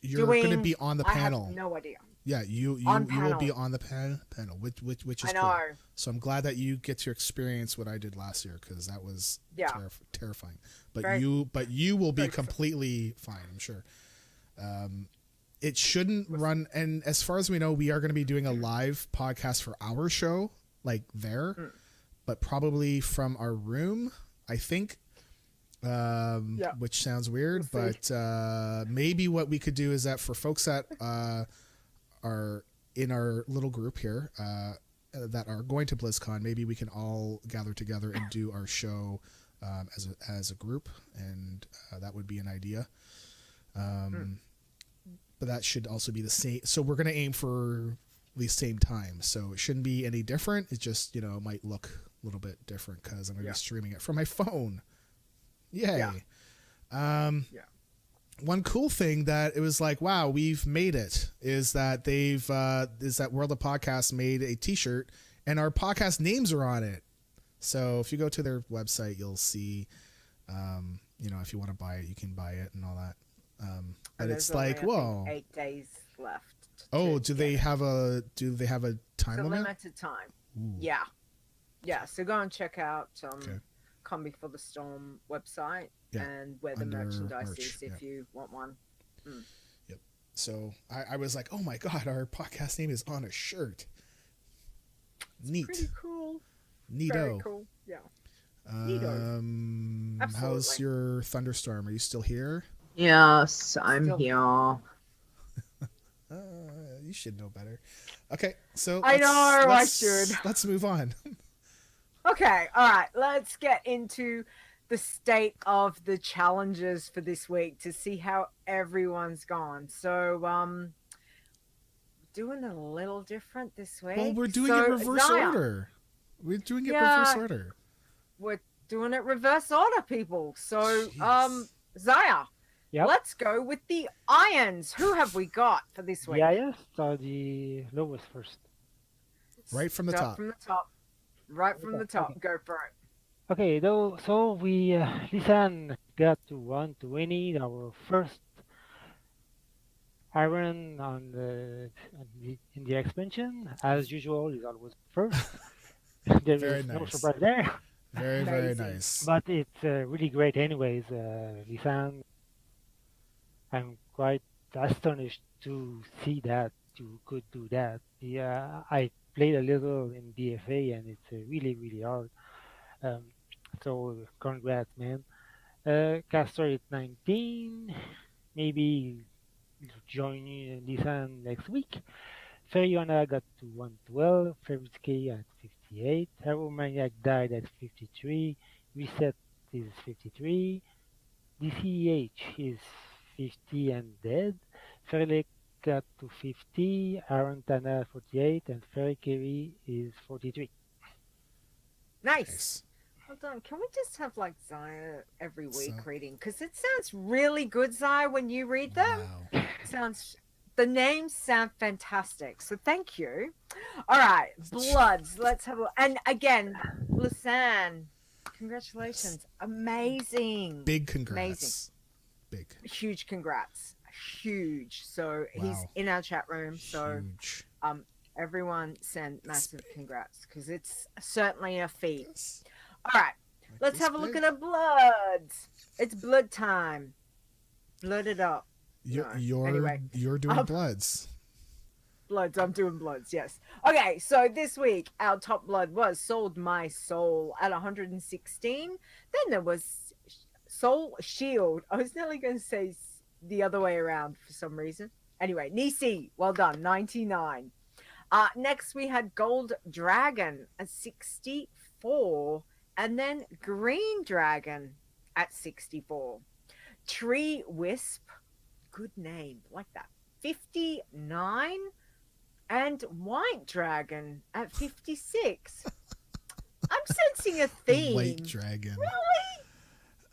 You're going to be on the panel. I have no idea. Yeah, you will be on the panel, which is cool. So I'm glad that you get to experience what I did last year, because that was terrifying. But you will be completely fine, I'm sure. It shouldn't run. And as far as we know, we are going to be doing a live podcast for our show, like there, but probably from our room, I think. Which sounds weird, but maybe what we could do is that for folks that are in our little group here that are going to BlizzCon, maybe we can all gather together and do our show as a group, and that would be an idea. But that should also be the same. So we're going to aim for the same time, so it shouldn't be any different. It just, it might look a little bit different because I'm going to be streaming it from my phone. Yay. One cool thing that it was like, wow, we've made it, is that World of Podcasts made a t-shirt and our podcast names are on it. So if you go to their website, you'll see, if you want to buy it, you can buy it and all that. But it's like, whoa, 8 days left. Do they have a time limit? Limited time. Ooh. Yeah. So go and check out Come Before the Storm website and where the merchandise is if you want one. Yep. So I was like, oh my god, our podcast name is on a shirt. Neat. Pretty cool. Neato. Very cool. Yeah. Neato. How's your thunderstorm? Are you still here? Yes, I'm here. You should know better. Okay, so I should. Let's move on. Okay, all right. Let's get into the state of the challenges for this week to see how everyone's gone. So, doing a little different this week. Well, we're doing it reverse order. We're doing it reverse order. We're doing it reverse order, people. So, Xaya, let's go with the irons. Who have we got for this week? Yes, so the lowest first. Right from the top. Right from the top. Go for it. Okay, so we Lisan got to 120, our first iron in the expansion. As usual, is always first. There Very is nice. no surprise there. Very nice. But it's really great anyways. Lisan, I'm quite astonished to see that you could do that. Yeah, I played a little in BFA and it's really, really hard. So congrats, man. Castor at 19. Maybe join Lisan next week. Feriona got to 112. Ferrisky at 58. Hero Maniac died at 53. Reset is 53. DCH is 50 and dead. Fairlake got to 50. Aaron Tana 48. And Ferry Kerry is 43. Nice. Hold on. Can we just have like Xaya every week reading? Because it sounds really good, Xaya, when you read them. Wow. The names sound fantastic. So thank you. All right. Bloods. Let's have a look. And again, Lisan, congratulations. Amazing. Big congrats. Amazing. Big. Huge congrats. Huge. So he's in our chat room. So everyone send massive congrats because it's certainly a feat. Yes. All right. Let's have a look at the bloods. It's blood time. Blood it up. You're doing bloods. Bloods, I'm doing bloods, yes. Okay, so this week our top blood was Sold My Soul at 116. Then there was Soul Shield. I was nearly going to say the other way around for some reason. Anyway, Nisi, well done, 99. Next, we had Gold Dragon at 64, and then Green Dragon at 64. Tree Wisp, good name, like that, 59, and White Dragon at 56. I'm sensing a theme. White dragon. Really?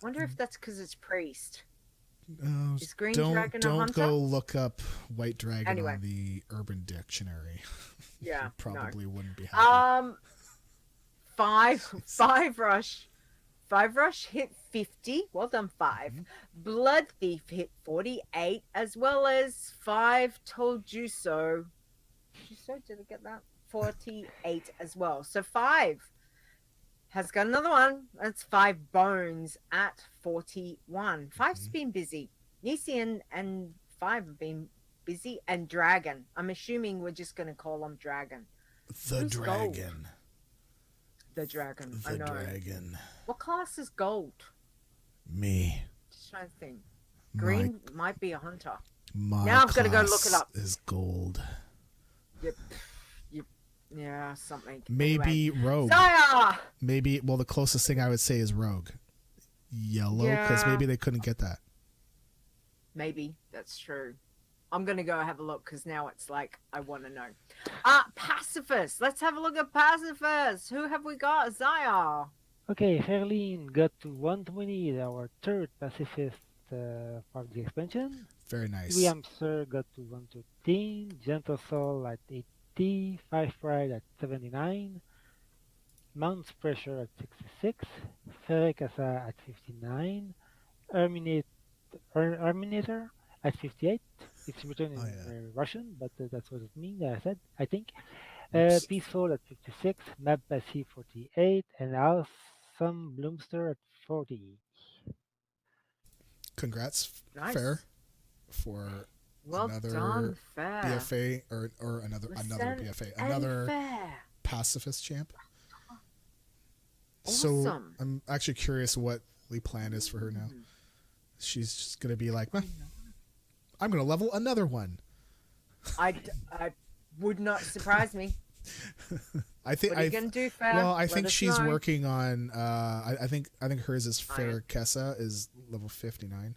Wonder if that's because it's priest. Is Green Dragon a don't hunter? go look up white dragon Anyway. on the Urban Dictionary. Yeah, You probably wouldn't be no. happy. Five rush. Five rush hit 50. Well done, 5. Blood Thief hit 48, as well as 5 Told You So. Did I get that? 48 as well. So 5 has got another one. That's 5 Bones at 41. 5's been busy. Nisi and 5 have been busy. And Dragon. I'm assuming we're just going to call him Dragon. The Who's dragon. Gold? The Dragon. I The know. dragon. What class is Gold? Me. Just trying to think. Green My, might be a hunter. my Now I've gotta go look class it up. Is gold. Yep. Yeah, something. Maybe Anyway. rogue. Xaya! Maybe. Well, the closest thing I would say is rogue. Yellow, because Yeah. maybe they couldn't get that. Maybe. That's true. I'm going to go have a look because now it's like I want to know. Pacifist. Let's have a look at Pacifist. Who have we got? Xaya. Okay, Fairlene got to 120, our third pacifist for the expansion. Very nice. William Sir got to 113, Gentle Soul at 80, Five Pride at 79, Mount's Pressure at 66, Ferrekasa at 59, Arminator at 58. It's written in Russian, but that's what it means, I think. Oops. Peaceful at 56, Map Passy 48, and Awesome Bloomster at 40. Congrats, Nice. Fair, for Well another done, Fair. BFA or another BFA, another Fair. pacifist champ. Awesome. So I'm actually curious what the plan is for her now. She's just gonna be like, well, I'm gonna level another one. I would not surprise me. I think What are you gonna do, Fair? well, I Let think us she's know. working on. I think hers is Fair Kessa is level 59.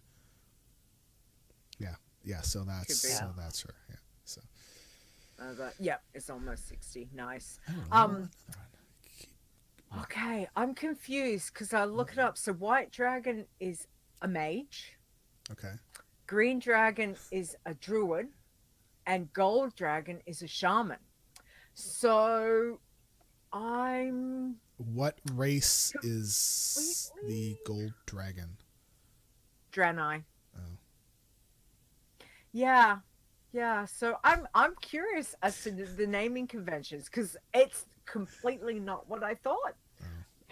Yeah. So that's Could be. that's her. Yeah. So. Yeah, it's almost 60. Nice. I don't know. Okay, I'm confused because I look it up. So White Dragon is a mage, Okay. Green Dragon is a druid, and Gold Dragon is a shaman. So I'm What race is the gold dragon? Draenei. Oh. Yeah. So I'm curious as to the naming conventions because it's completely not what I thought.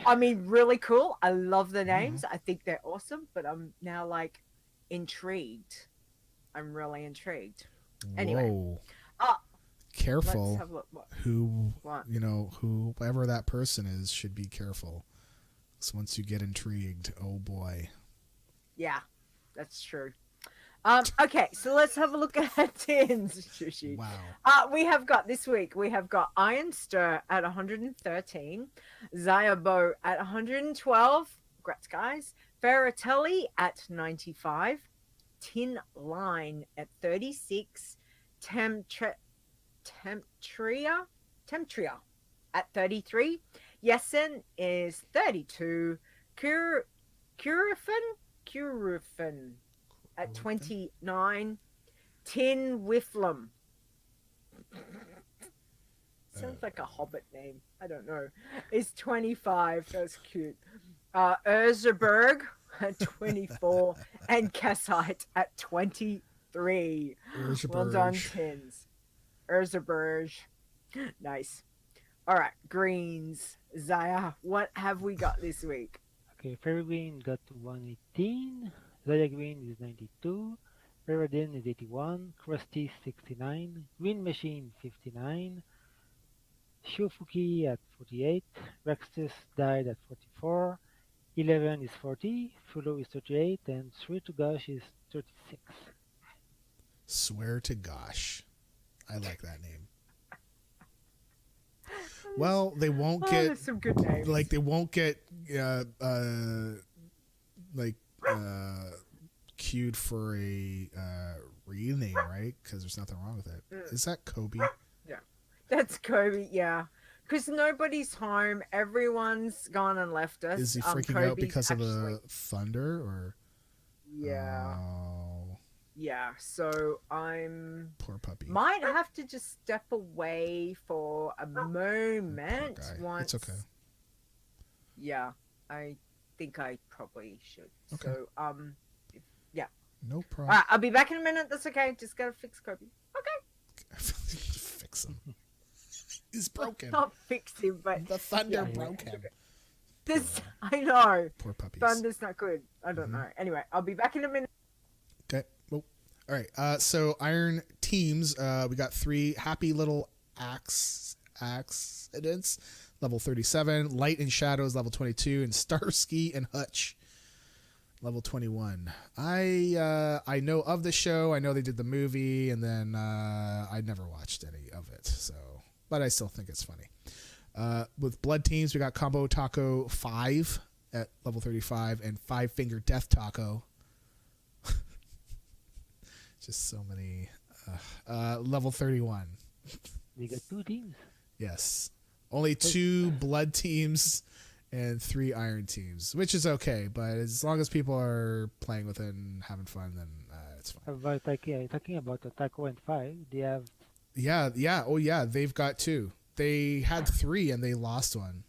I mean, really cool. I love the names. I think they're awesome, but I'm now like intrigued. I'm really intrigued. Anyway. Whoa. Let's Careful. have a look. What? Whoever that person is should be careful. So once you get intrigued, oh boy. Yeah, that's true. Okay, so let's have a look at tins, Shushi. Wow. We have got Iron Stir at 113, Xaya Bow at 112, congrats guys, Ferratelli at 95, Tin Line at 36, Temptria at 33, Yesen is 32, Curufin at 29, Tin Whifflum. Sounds like a hobbit name. I don't know. Is 25. That's cute. Erzberg at 24 and Cassite at 23. Well done, Tins. Erzberg. Nice. All right, greens. Xaya, what have we got this week? Okay, Fairy Green got to 118, Xaya Green is 92, Paradin is 81, Krusty 69, Green Machine 59, Shufuki at 48, Rextus died at 44, 11 is 40, Fulo is 38, and Swear to Gosh is 36. Swear to gosh. I like that name. Well, they won't get there's some good names. like they won't get like queued for a rename, right? Because there's nothing wrong with it. Is that Kobe? That's Kobe, yeah. Because nobody's home. Everyone's gone and left us. Is he freaking out because of the thunder or? Yeah. Oh, Yeah. So I'm poor puppy. might have to just step away for a moment. Poor guy. Once. It's okay. Yeah, I think I probably should. Okay. So yeah. No All problem. right, I'll be back in a minute. That's okay. Just gotta fix Kobe. Okay. Fix him. He's broken. Not fix him, but The thunder yeah. broke him. this. I know. Poor puppies. Thunder's not good. I don't know. Anyway, I'll be back in a minute. Okay. Well, all right. So Iron teams. We got 3 happy little accidents. Level 37. Light and Shadows. Level 22. And Starsky and Hutch. Level 21. I know of the show. I know they did the movie, and then I never watched any of it. So, but I still think it's funny. With blood teams, we got Combo Taco 5 at level 35 and 5 Finger Death Taco. Just so many. Level 31. We got 2 teams. Yes. Only 2 blood teams and 3 iron teams, which is okay. But as long as people are playing with it and having fun, then it's fine. About talking about the Taco and 5, they have Yeah. Oh, yeah. They've got 2. They had 3 and they lost 1.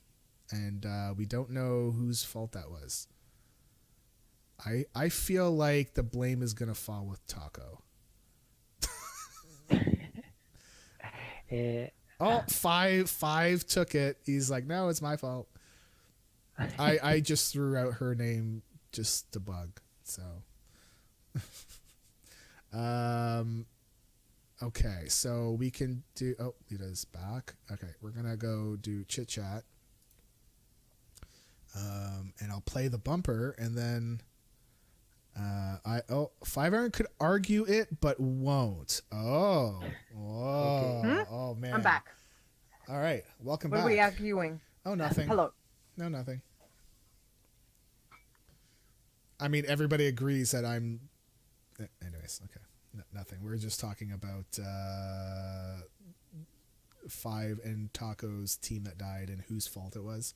And we don't know whose fault that was. I feel like the blame is going to fall with Taco. Oh, five took it. He's like, no, it's my fault. I just threw out her name just to bug. So, okay, so we can do. Oh, Leeta's back. Okay, we're gonna go do chit chat. And I'll play the bumper, and then Five Iron could argue it, but won't. Oh, oh man, I'm back. All right, welcome What back. are we arguing? Oh, nothing. Hello. No, nothing. I mean, everybody agrees that I'm. Anyways, okay, nothing. We're just talking about Five and Taco's team that died and whose fault it was.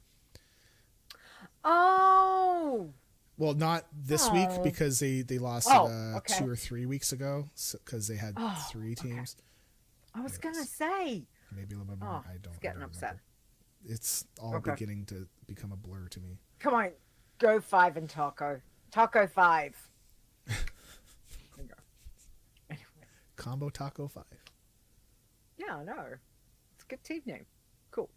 Oh. Well, not this week because they lost okay. 2 or 3 weeks ago because they had 3 teams. I was gonna say. Maybe a little bit more. I don't. It's getting I don't upset. remember. It's all beginning to become a blur to me. Come on, go 5 and Taco. Taco 5. Anyway. Combo Taco 5. Yeah, I know. It's a good team name. Cool.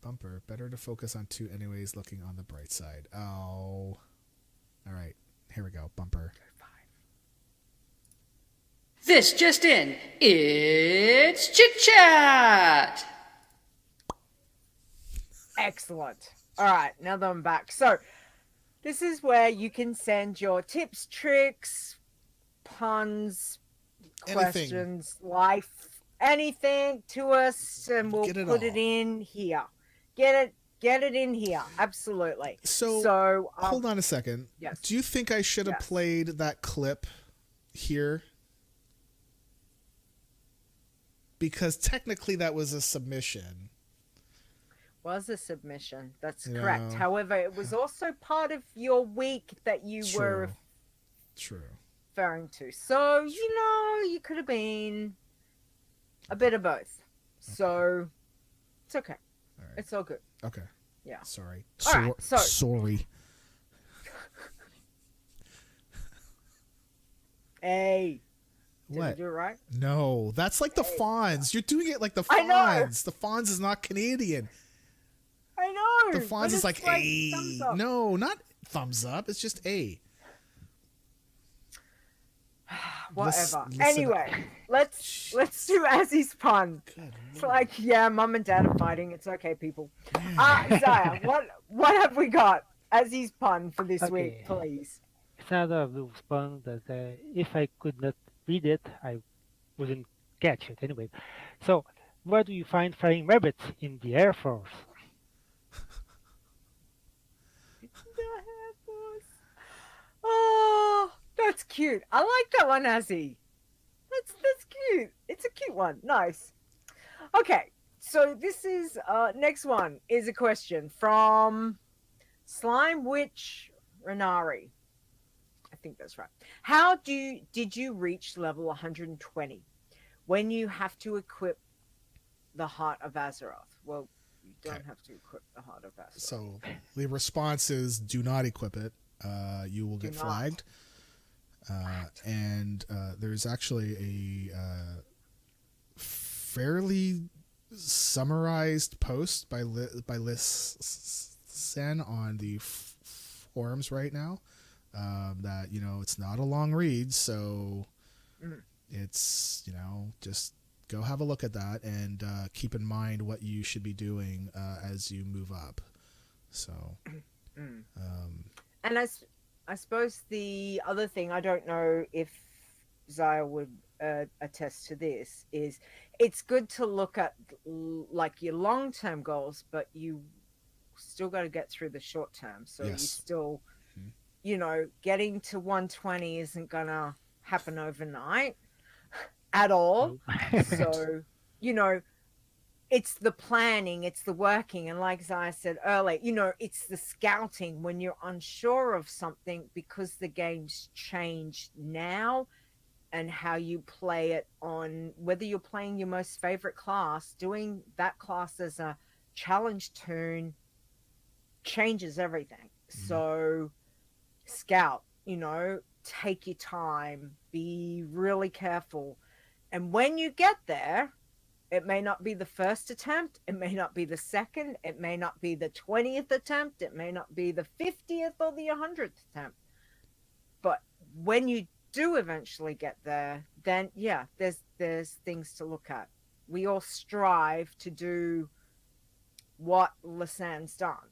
Bumper. Better to focus on 2 anyways, looking on the bright side. Oh. All right. Here we go. Bumper. This just in. It's Chit Chat! Excellent. All right, now that I'm back. So, this is where you can send your tips, tricks, puns, questions, life, anything to us, and we'll put it in here. Get it in here. Absolutely. So hold on a second. Yes. Do you think I should have played that clip here? Because technically that was a submission. Was a submission. That's correct. However, it was also part of your week that you were referring to. So, you could have been a bit of both. Okay. So, it's okay. All right. It's all good. Okay. Yeah. Sorry. All right, so sorry. Hey. Did What? I do it right? No, that's like the Fonz. You're doing it like the Fonz. I know. The Fonz is not Canadian. I know. The Fonz is like A. No, not thumbs up. It's just A. Whatever. Listen. Anyway, let's do Azzy's pun. It's like, mum and dad are fighting. It's okay, people. Xaya, what have we got? Azzy's pun for this week, please. It's another of those puns that if I could not read it, I wouldn't catch it anyway. So, Where do you find flying rabbits in the Air Force? The Air Force. Oh, that's cute. I like that one, Azzy. That's cute. It's a cute one. Nice. Okay, so this is next one is a question from Slime Witch Renari. I think that's right. How did you reach level 120 when you have to equip the Heart of Azeroth? Well, you don't Okay. have to equip the Heart of Azeroth. So the response is do not equip it. You will get not. flagged. And there's actually a fairly summarized post by Liz Sen on the forums right now. That it's not a long read, so it's just go have a look at that and keep in mind what you should be doing as you move up. So, And I suppose the other thing, I don't know if Xaya would attest to this, is it's good to look at like your long-term goals, but you still got to get through the short term. So you Yes. still, getting to 120 isn't going to happen overnight at all. So, it's the planning, it's the working. And like I said earlier, it's the scouting when you're unsure of something because the game's changed now and how you play it on whether you're playing your most favorite class, doing that class as a challenge turn changes everything. So scout, take your time, be really careful. And when you get there, it may not be the first attempt. It may not be the second. It may not be the 20th attempt. It may not be the 50th or the 100th attempt. But when you do eventually get there, then yeah, there's things to look at. We all strive to do what Lisanne's done.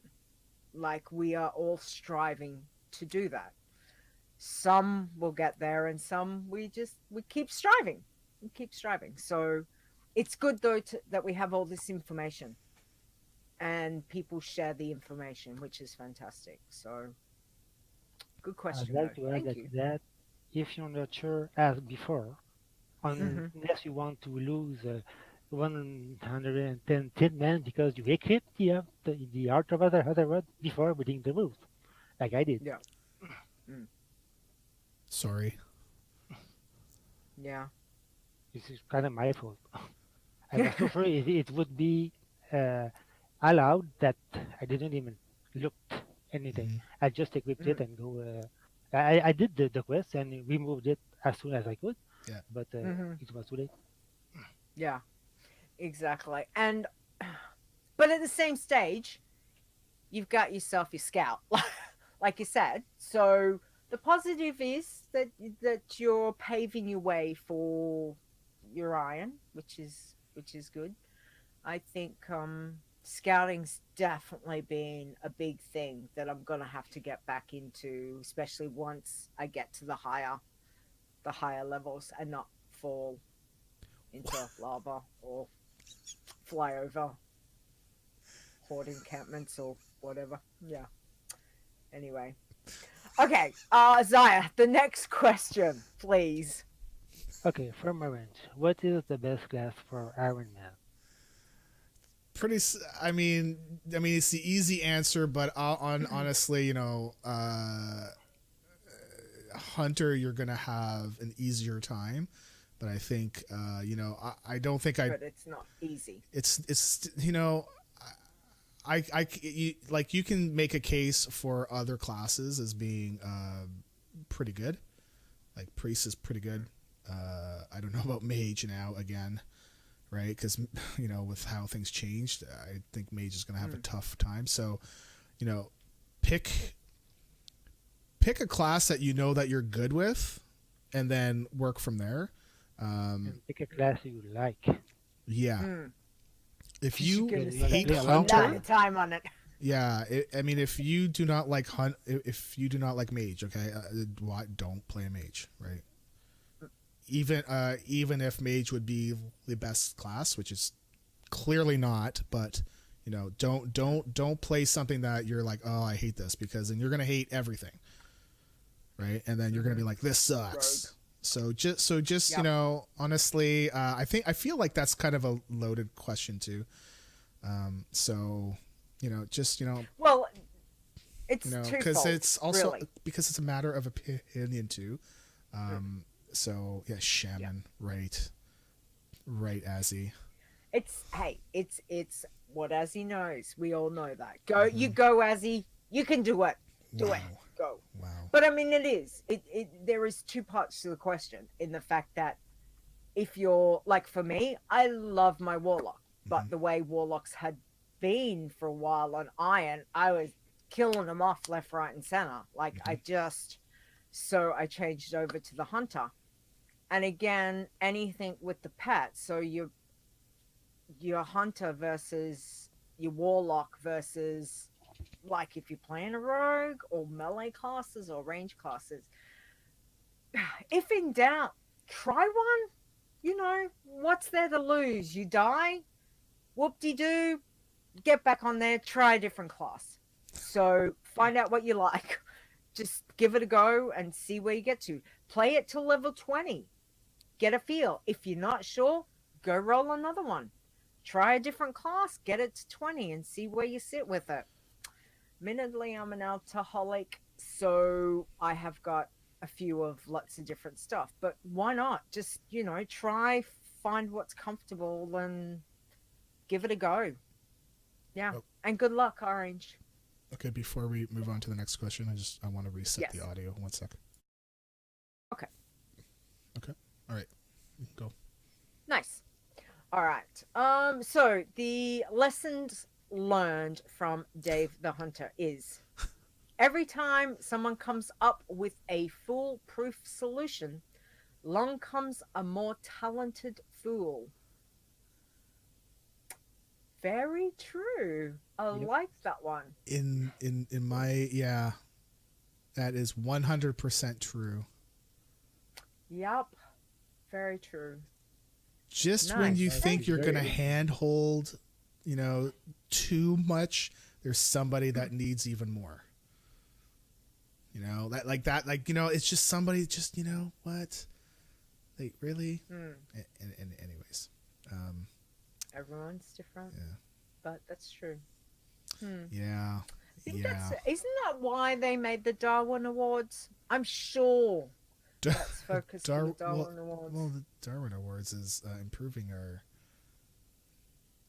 Like we are all striving to do that. Some will get there and some we keep striving. We keep striving. So it's good though that we have all this information and people share the information, which is fantastic. So good question. I'd like to add that if you're not sure, as before, unless you want to lose 110 tin men because you equipped the Art of Azeroth before reading the rules, like I did. Yeah. Sorry. Yeah. This is kind of my fault. I was so sure it would be allowed that I didn't even look anything. I just equipped it and go. I did the quest and removed it as soon as I could. Yeah. But it was too late. Yeah. Exactly. And but at the same stage, you've got yourself your scout, like you said. So the positive is that you're paving your way for your iron, which is good. I think scouting's definitely been a big thing that I'm gonna have to get back into, especially once I get to the higher levels and not fall into lava or fly over horde encampments or whatever. Yeah. Anyway. Okay, Xaya, the next question, please. Okay, from Orange, what is the best class for Iron Man? I mean, it's the easy answer, but honestly, Hunter, you're gonna have an easier time. But I think, I don't think But it's not easy. It's you can make a case for other classes as being pretty good. Like priest is pretty good. I don't know about mage now again, right? Because with how things changed, I think mage is going to have a tough time. So, pick a class that that you're good with, and then work from there. And pick a class you like. Yeah. If you hate hate Hunter, time on it. Yeah, if you do not like if you do not like mage, okay, don't play a mage, right? Even if mage would be the best class, which is clearly not, but you know, don't play something that you're like, oh, I hate this, because then you're gonna hate everything, right? And then you're gonna be like, this sucks. Rogue. So just you know, honestly, I feel like that's kind of a loaded question too. So you know, just you know, Well, it's you know, twofold, because it's also really. because it's a matter of opinion too. So yeah, shaman, right, Azzy. It's it's what Azzy knows. We all know that. Go, you go, Azzy. You can do it. Do it. Go. Wow. But I mean, it is. There is two parts to the question. In the fact that if you're like, for me, I love my warlock, but the way warlocks had been for a while on Iron, I was killing them off left, right, and center. Like so I changed over to the hunter, and again, anything with the pet. So your hunter versus your warlock versus, like, if you're playing a rogue or melee classes or range classes, if in doubt, try one. You know, what's there to lose? You die, whoop-de-doo, get back on there, try a different class. So find out what you like. Just give it a go and see where you get to. Play it till level 20. Get a feel. If you're not sure, go roll another one. Try a different class, get it to 20 and see where you sit with it. Admittedly, I'm an alcoholic, so I have got a few of lots of different stuff. But why not? Just, you know, try, find what's comfortable and give it a go. Yeah. Oh. And good luck, Orange. Okay, before we move on to the next question, I want to reset the audio. 1 sec. Okay. All right. Go. Nice. All right. So the lessons learned from Dave the Hunter is every time someone comes up with a foolproof solution, along comes a more talented fool. Very true. I like that one. In my that is 100% true. Yep. Very true. Just when you think you're gonna handhold, you know, too much, there's somebody that needs even more. You know, like you know, it's just somebody, just, you know what, like, really. And anyways, everyone's different. Yeah. But that's true. Yeah. Isn't that why they made the Darwin Awards? I'm sure that's focused on the Darwin Awards. Well, the Darwin Awards is improving our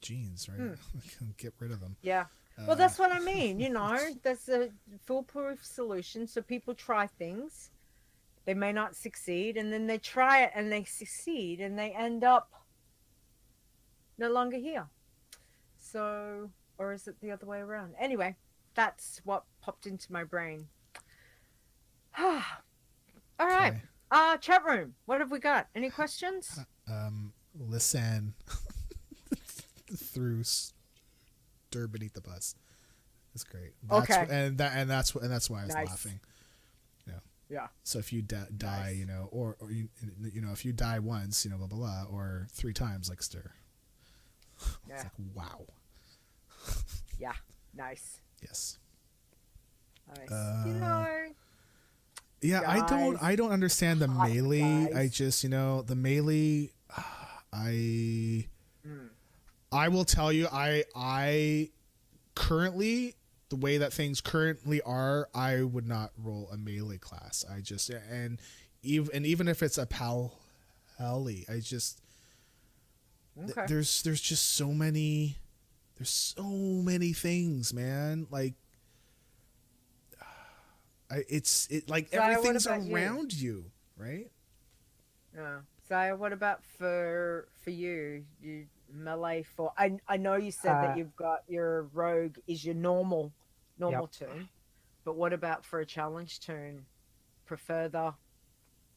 genes, right? Get rid of them. Yeah. Well, that's what I mean. You know, there's a foolproof solution. So people try things. They may not succeed, and then they try it and they succeed, and they end up no longer here. So, or is it the other way around? Anyway, that's what popped into my brain. All right. Okay. Chat room. What have we got? Any questions? Listen. Threw stir beneath the bus. That's great. Okay. And that's why I was laughing. Yeah. So if you die, you know, or you know, if you die once, you know, blah blah blah, or 3 times like stir. Yeah. It's like, wow. Yeah. Nice. Yes. Nice. You know. Yeah, guys, I don't understand the melee. guys. I just, you know, the melee. I will tell you, I currently, the way that things currently are, I would not roll a melee class. I just, and even if it's a pally, I just there's just so many things, man. Like it's like Xaya, everything's around you, right? Yeah. Xaya, what about for you? You melee for, I know you said that you've got your rogue is your normal tune, but what about for a challenge tune? Prefer the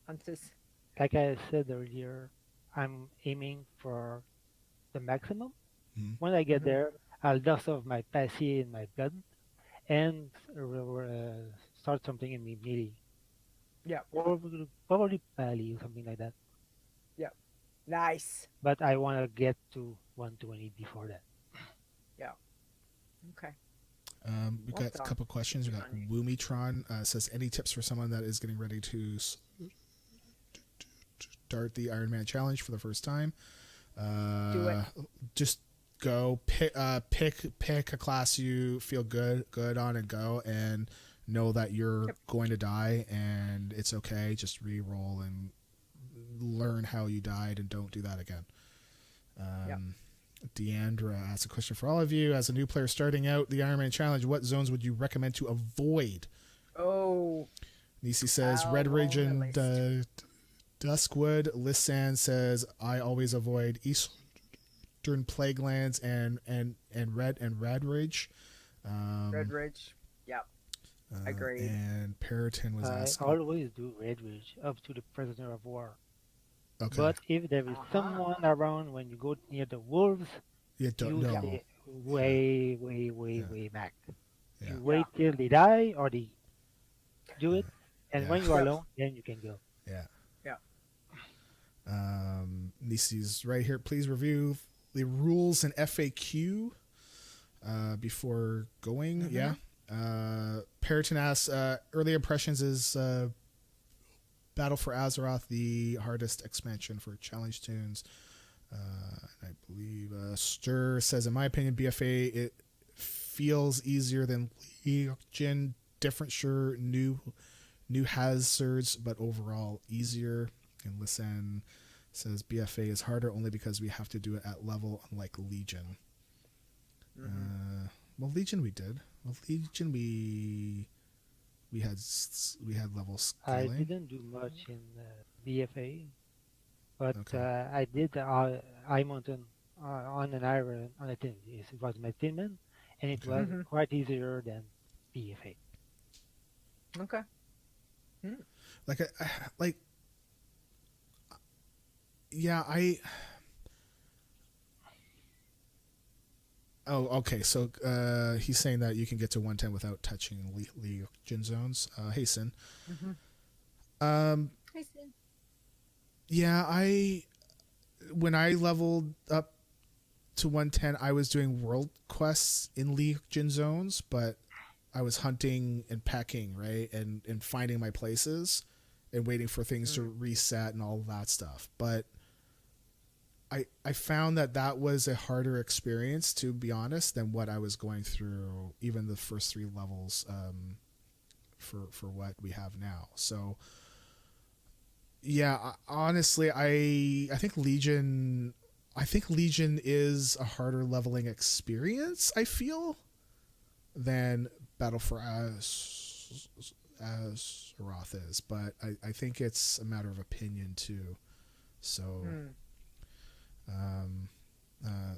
hunters? Like I said earlier, I'm aiming for the maximum. When I get there, I'll dust off my passy in my blood and start something in me melee. Yeah. Or probably pally or something like that. Yeah. Nice. But I want to get to 120 before that. Okay. We Well got a done. couple questions. We got Woomitron says, any tips for someone that is getting ready to start the Iron Man challenge for the first time? Do it. Just go pick a class you feel good on and go, and know that you're going to die and it's okay. Just re-roll and learn how you died and don't do that again. Deandra asks a question for all of you. As a new player starting out the Iron Man challenge, what zones would you recommend to avoid? Oh. Nisi says Red Ridge and Duskwood. Lissan says I always avoid Eastern Plaguelands and Red Ridge. Red Ridge. Yep. Agreed. And Periton was I asking. always do Red Ridge up to the Prisoner of War. Okay. But if there is someone around when you go near the wolves, you don't know. stay way back. Yeah. You wait till they die or they do it, and when you are alone, then you can go. Yeah. Yeah. Nisi's right here. Please review the rules and FAQ before going. Yeah. Periton asks, early impressions is Battle for Azeroth the hardest expansion for challenge tunes. I believe Stir says, in my opinion, BFA it feels easier than Legion. Different, sure, new hazards, but overall easier. And Listen says BFA is harder only because we have to do it at level, unlike Legion. Well, Legion we did. Well, Legion we had level scaling. I didn't do much in BFA, but I did High Mountain on an iron on a tin. It was my tin man, and it was quite easier than BFA. Okay. Oh, okay. So he's saying that you can get to 110 without touching Legion zones. Hey, Sin. Hey, Sin. Yeah, when I leveled up to 110, I was doing world quests in Legion zones, but I was hunting and pecking, right, and finding my places and waiting for things to reset and all that stuff. But I found that was a harder experience, to be honest, than what I was going through, even the first 3 levels for what we have now. So, yeah, honestly, I think Legion is a harder leveling experience, I feel, than Battle for Azeroth is. But I think it's a matter of opinion, too. So...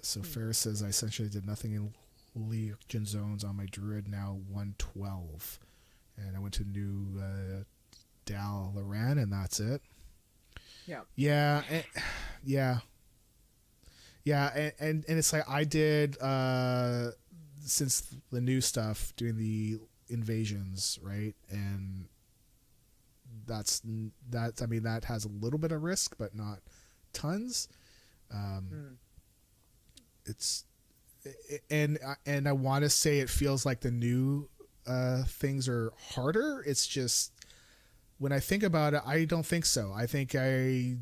So Ferris says, I essentially did nothing in Legion zones on my druid, now 112, and I went to new Dalaran, and that's it. And it's like I did since the new stuff, doing the invasions, right? And that has a little bit of risk, but not tons. It's and I want to say it feels like the new things are harder. It's just, when I think about it, I don't think so. I think I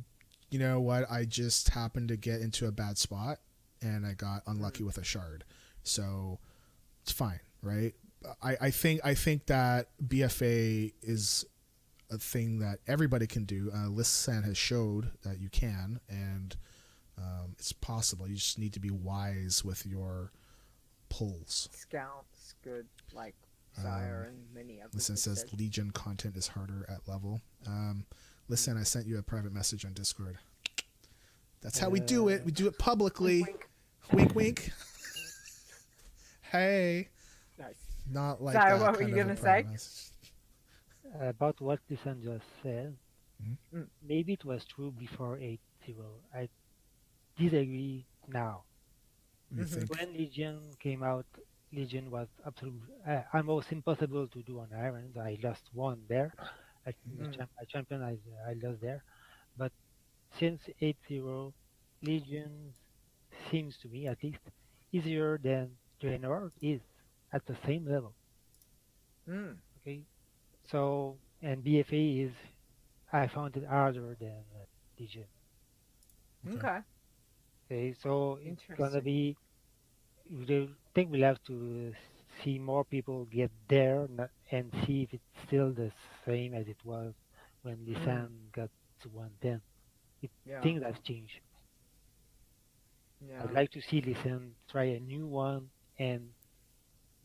just happened to get into a bad spot and I got unlucky with a shard, so it's fine, right? I think that BFA is a thing that everybody can do. Lissan has showed that you can, and it's possible. You just need to be wise with your pulls. Scouts, good, like Xaya and many others. Listen says Legion content is harder at level. Listen, I sent you a private message on Discord. That's how we do it. We do it publicly. Wink, Wink, wink. Hey. Nice. Not like Xaya, that. what were kind you of a gonna say? private message. About what Lisan just said, maybe it was true before 8.0. I disagree now. You think? When Legion came out, Legion was absolutely almost impossible to do on Iron. I lost one there. I champion, I lost there. But since 8.0, Legion seems to me at least, easier than Draenor is at the same level. Mm. Okay, so and BFA is I found it harder than Legion. Okay. Okay, so it's gonna Interesting. be. I think we'll have to see more people get there and see if it's still the same as it was when Lisanne got to 110. If Yeah. things have changed. Yeah. I'd like to see Lisanne try a new one and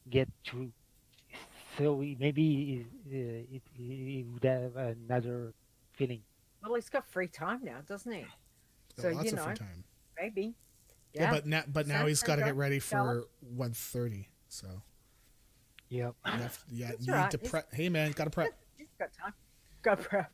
get through. So maybe it would have another feeling. Well, he's got free time now, doesn't he? So Lots of free time. maybe. Yeah, Yeah. but now he's got to get ready Challenge. for 130. So Yep. yeah, That's you right. need to prep. Hey man, got to prep. He's got time. Go prep.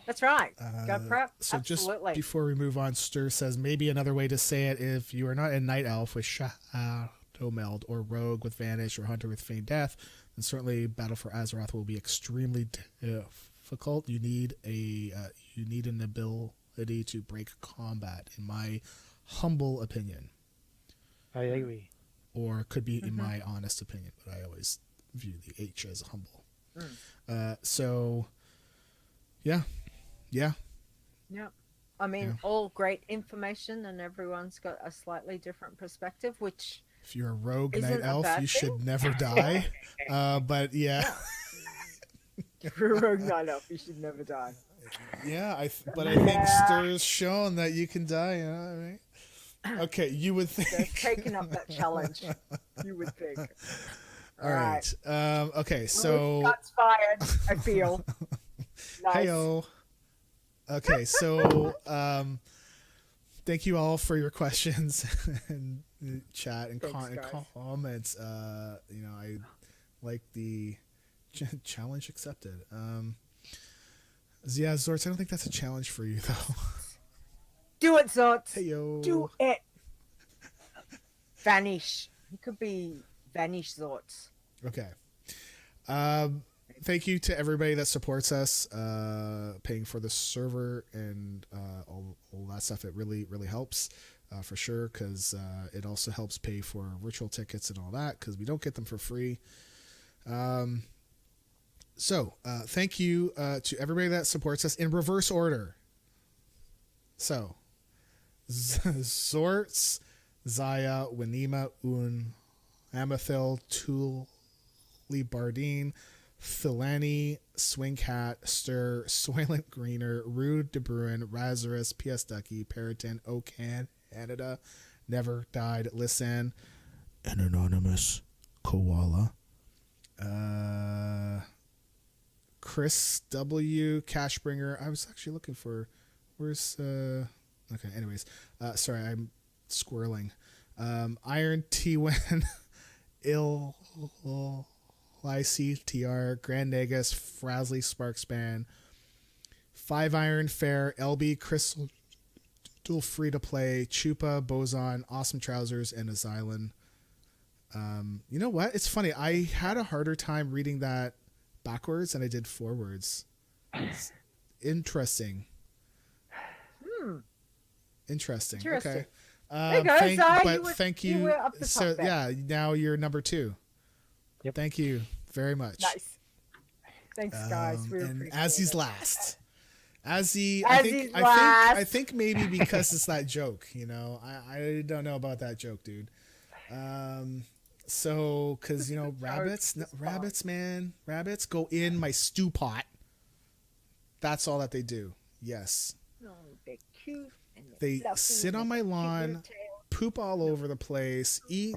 That's right. Go prep. So Absolutely. just before we move on, Stir says maybe another way to say it: if you are not a Night Elf with Shadow Meld or Rogue with Vanish or Hunter with Feign Death, then certainly Battle for Azeroth will be extremely difficult. You need an ability to break combat, in my humble opinion. I agree. Or could be in my honest opinion, but I always view the H as humble. So, yeah. Yep. I mean, all great information, and everyone's got a slightly different perspective, which if you're a rogue isn't Night a Elf, bad you thing. should never die. But yeah. If you're a rogue night elf, you should never die. Yeah, I think Stir's shown that you can die, you know what I mean? Okay, you would think. They're taking up that challenge. You would think. All right. Okay, so. Shots fired. I feel. Nice. Heyo. Okay, so thank you all for your questions and chat and, Thanks, comments. I like the challenge accepted. Yeah, Zorts, I don't think that's a challenge for you though. Do it, Zots. Heyo. Do it. Vanish. He could be Vanish Zots. Okay. Thank you to everybody that supports us, paying for the server and all that stuff. It really, really helps for sure, because it also helps pay for virtual tickets and all that, because we don't get them for free. So thank you to everybody that supports us in reverse order. So, Zorts, Xaya, Winema, Un, Amathil, Tuli Bardine, Thilani, Swingcat, Stir, Soylent Greener, Rude De Bruin, Razarus, P.S. Ducky, Periton, Okan, Canada, Never Died, Listen, an anonymous koala, Chris W, Cashbringer. I was actually looking for where's okay, anyways. Sorry, I'm squirreling. Iron T-Wen, Ill ICTR, Grand Negus, Frasley, Sparkspan, 5 Iron, Fair, LB, Crystal, Free to Play, Chupa, Boson, Awesome Trousers, and Azylan. You know what? It's funny. I had a harder time reading that backwards than I did forwards. It's interesting. Interesting. Okay. Thank you. You were up the So top yeah, now you're number 2. Yep. Thank you very much. Nice. Thanks, guys. We And appreciate Azzy's it. last. Azzy, Azzy's I last. think maybe because it's that joke, you know. I don't know about that joke, dude. So, because, you know, rabbits, man, rabbits go in my stew pot. That's all that they do. Yes. Oh, they're cute. And They fluffy sit and on my cute little lawn, tail. poop all over the place, eat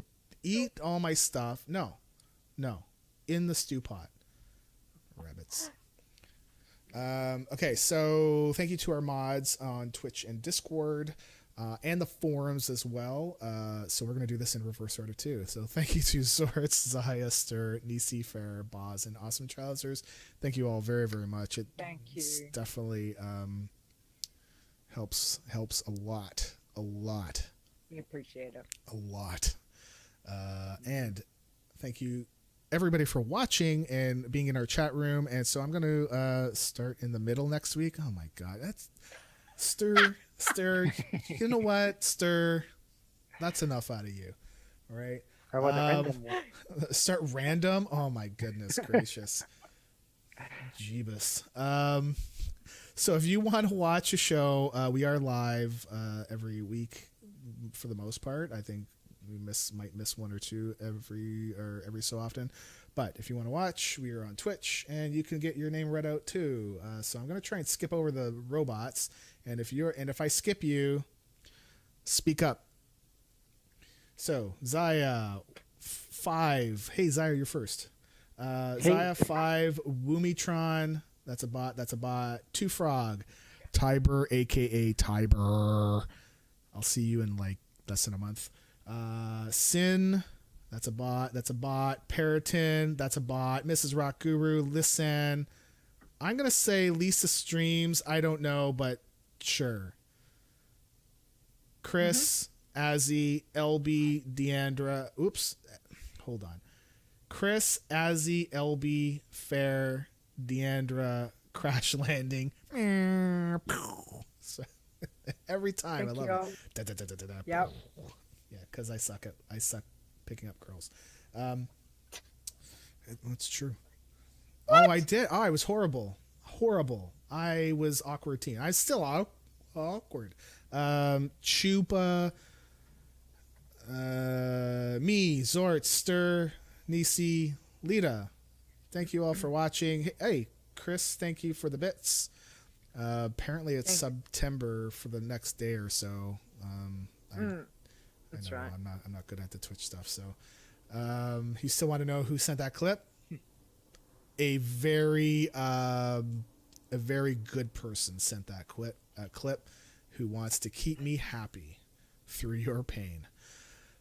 all my stuff. No, in the stew pot. Rabbits. Okay, so thank you to our mods on Twitch and Discord, and the forums as well. So we're going to do this in reverse order too. So thank you to Zorts, Xaya, Stir, Nisi, Fair, Boz, and Awesome Trousers. Thank you all very, very much. Thank you. Definitely helps a lot. We appreciate it. A lot. And thank you everybody for watching and being in our chat room. And so I'm going to start in the middle next week. Oh my God, that's Stir. You know what, Stir? That's enough out of you. All right. I want a random one. Start random. Oh my goodness gracious. Jeebus. So if you want to watch a show, we are live every week for the most part. I think we might miss one or two every so often. But if you want to watch, we are on Twitch, and you can get your name read out too. So I'm going to try and skip over the robots, and if I skip you, speak up. So Xaya 5. Hey Xaya, you're first. Xaya 5, Woomitron. That's a bot. Two Frog, Tiber, aka Tiber. I'll see you in like less than a month. Sin. That's a bot. Periton. That's a bot. Mrs. Rock Guru. Listen. I'm going to say Lisa Streams. I don't know, but sure. Chris, Azzy, LB, Deandra. Oops. Hold on. Chris, Azzy, LB, Fair, Deandra, Crash Landing. So, every time. I love it. Yep. Yeah, because I suck picking up girls. It's true. What? Oh, I did. Oh, I was horrible. I was awkward teen. I still awkward. Chupa, me, Zort, Stir, Nisi, Leeta. Thank you all for watching. Hey, Chris, thank you for the bits. Apparently it's September for the next day or so. That's right. I'm not good at the Twitch stuff. So, you still want to know who sent that clip? A very good person sent that clip who wants to keep me happy through your pain.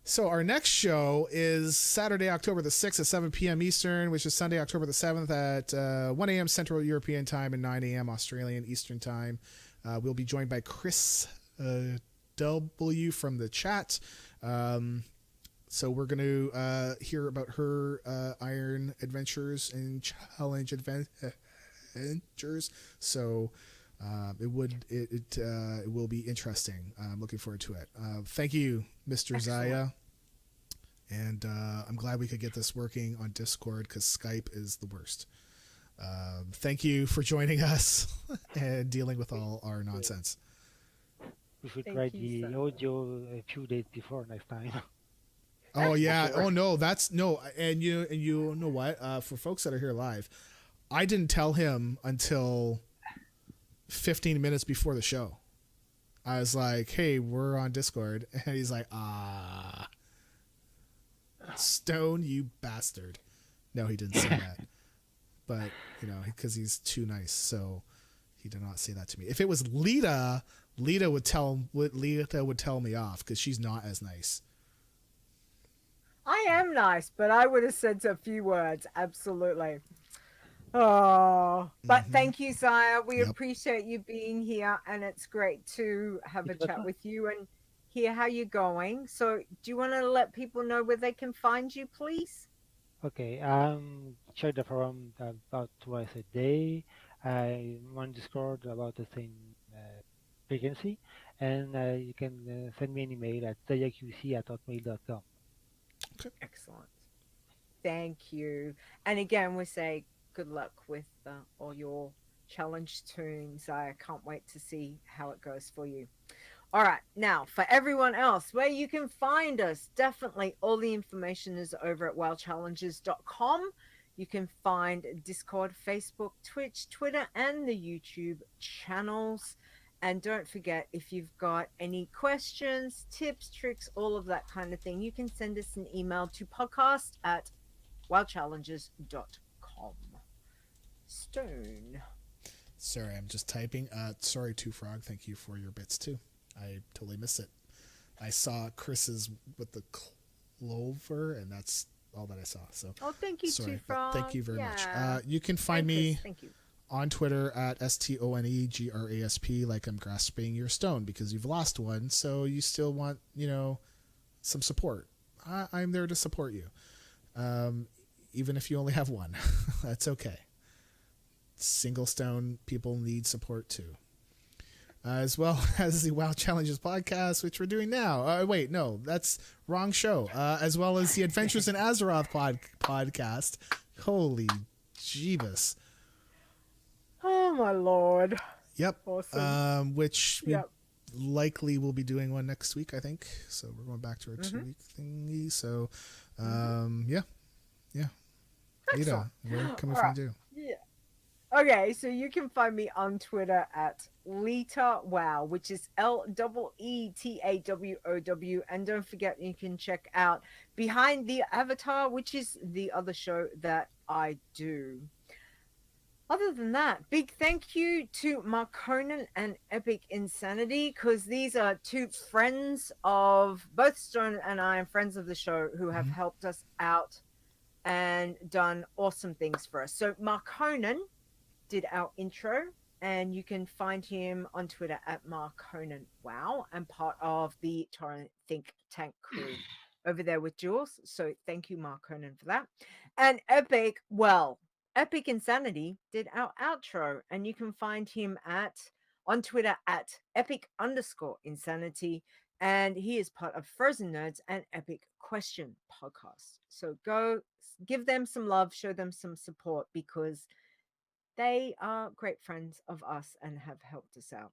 So our next show is Saturday, October the 6th at 7 p.m. Eastern, which is Sunday, October the 7th at 1 a.m. Central European Time and 9 a.m. Australian Eastern Time. We'll be joined by Chris W from the chat. So we're going to hear about her Iron adventures and challenge adventures. So it will be interesting. I'm looking forward to it. Thank you, Mr. Xaya. And I'm glad we could get this working on Discord because Skype is the worst. Thank you for joining us and dealing with all our nonsense. We should write the audio a few days before next time. Oh yeah. Oh no, that's no. And you know what? For folks that are here live, I didn't tell him until 15 minutes before the show. I was like, "Hey, we're on Discord," and he's like, Stone, you bastard." No, he didn't say that, but because he's too nice, so he did not say that to me. If it was Leeta would tell me off because she's not as nice. I am nice, but I would have said a few words. Absolutely. Oh, but thank you, Xaya. We appreciate you being here, and it's great to have a chat with you and hear how you're going. So, do you want to let people know where they can find you, please? Okay, check the forum about twice a day. I'm on Discord about the same frequency, and you can send me an email at xayaqc@hotmail.com. Okay. Excellent. Thank you. And again, we say good luck with all your challenge tunes. I can't wait to see how it goes for you. All right. Now, for everyone else, where you can find us, definitely all the information is over at wowchallenges.com. You can find Discord, Facebook, Twitch, Twitter, and the YouTube channels. And don't forget, if you've got any questions, tips, tricks, all of that kind of thing, you can send us an email to podcast@wowchallenges.com. Stone. Sorry, I'm just typing. Sorry, Two Frog. Thank you for your bits too. I totally missed it. I saw Chris's with the clover, and that's all that I saw. So, thank you, sorry, Two Frog. thank you very much. You can find me on Twitter at STONEGRASP, like I'm grasping your stone because you've lost one, so you still want some support. I'm there to support you, even if you only have one. That's okay. Single stone people need support too. as well as the WoW Challenges podcast, which we're doing now. Wait, no, that's wrong show. As well as the Adventures in Azeroth podcast. Holy Jeebus. Oh my lord. Yep. Awesome. Which we likely will be doing one next week, I think. So we're going back to our 2-week thingy. So, yeah. Leeta, where can we find you? Yeah. Okay, so you can find me on Twitter at Leeta Wow, which is LEETAWOW. And don't forget, you can check out Behind the Avatar, which is the other show that I do. Other than that, big thank you to Mark Conan and Epic Insanity, because these are two friends of both Stone and I, and friends of the show, who have helped us out and done awesome things for us. So Mark Conan did our intro, and you can find him on Twitter at Mark Conan Wow, and part of the Torrent Think Tank crew over there with Jules. So thank you, Mark Conan, for that. And Epic Insanity did our outro, and you can find him on Twitter at Epic_Insanity, and he is part of Frozen Nerds and Epic Question podcast. So go give them some love, show them some support, because they are great friends of us and have helped us out.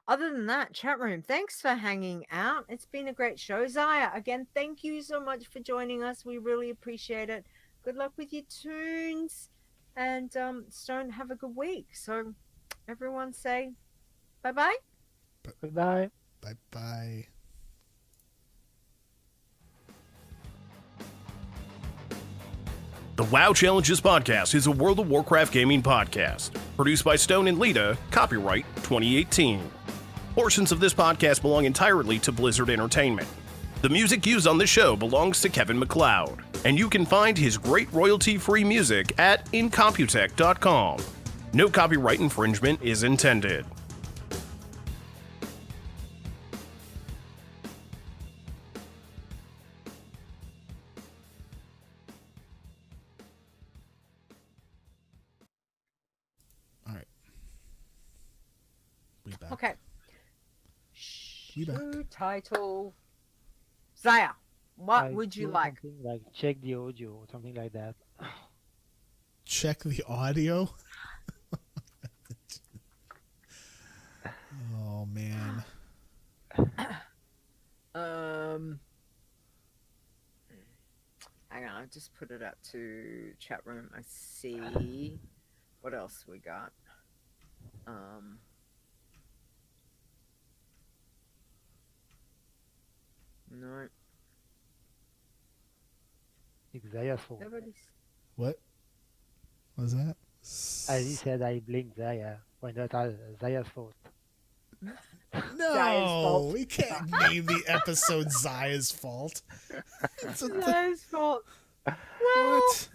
Other than that, chat room, thanks for hanging out. It's been a great show. Xaya, again, thank you so much for joining us. We really appreciate it. Good luck with your tunes. And Stone, have a good week. So everyone say bye-bye. Goodbye. Bye-bye. The WoW Challenges podcast is a World of Warcraft gaming podcast. Produced by Stone and Leeta, copyright 2018. Portions of this podcast belong entirely to Blizzard Entertainment. The music used on this show belongs to Kevin MacLeod, and you can find his great royalty-free music at incomputech.com. No copyright infringement is intended. All right. We back. Okay. We back. Show title. Xaya, what Like, would you do like? something like check the audio, something like that. Check the audio. Oh man. Hang on, I just put it up to chat room. I see what else we got. No, It's Zaya's fault. nobody's. What was that? As he said, I blame Xaya. Why not Zaya's fault? No, fault. we can't name the episode Xaya's fault. It's Xaya's fault. what?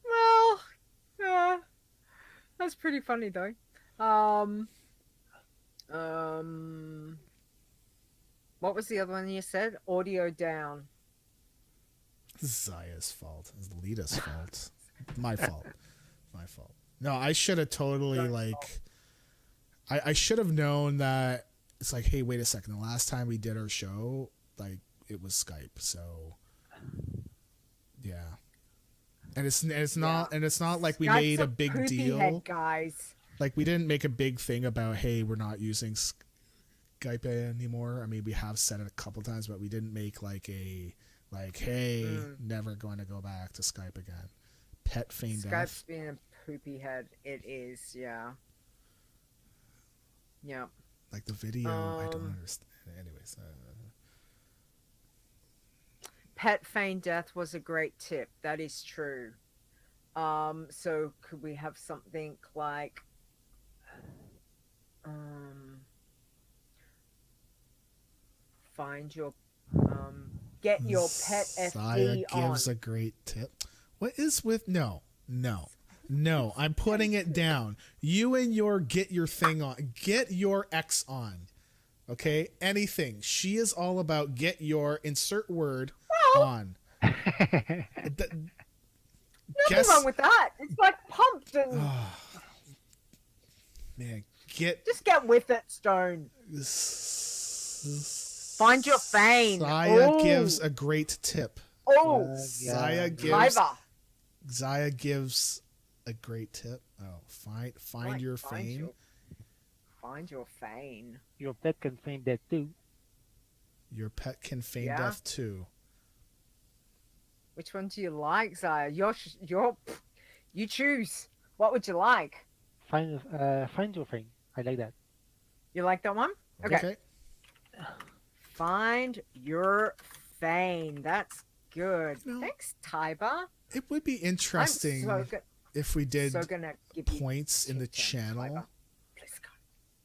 Well, yeah, that's pretty funny though. What was the other one you said? Audio down. Xaya's fault. It's Leeta's fault. My fault. My fault. No, I should have totally like. I should have known that it's like, hey, wait a second. The last time we did our show, like it was Skype, so yeah. And it's not like we Skype's made a a big poopy deal. head, guys. Like we didn't make a big thing about, hey, we're not using Skype anymore. I mean, we have said it a couple times, but we didn't make like a hey, never going to go back to Skype again. Pet Feign Skype's death. being a poopy head. It is, yeah. Yeah. Like the video, I don't understand. Anyways, Pet Feign death was a great tip. That is true. So could we have something like find your get your pet Xaya FD on. gives a great tip. What is with no? I'm putting it down. You and your get your thing on. Get your X on. Okay? Anything. She is all about get your insert word on. Nothing wrong with that. It's like pumped and Man, Just get with it, Stone. Find your Feign. Xaya gives a great tip. Oh, Xaya clever. gives a great tip. Oh, find your Feign. Find your Feign. Your pet can feign that too. Your pet can feign death too. Which one do you like, Xaya? You choose. What would you like? Find your feign. I like that. You like that one? Okay. Find your Feign. That's good. Thanks, Tiber. It would be interesting if we did gonna give points in the channel.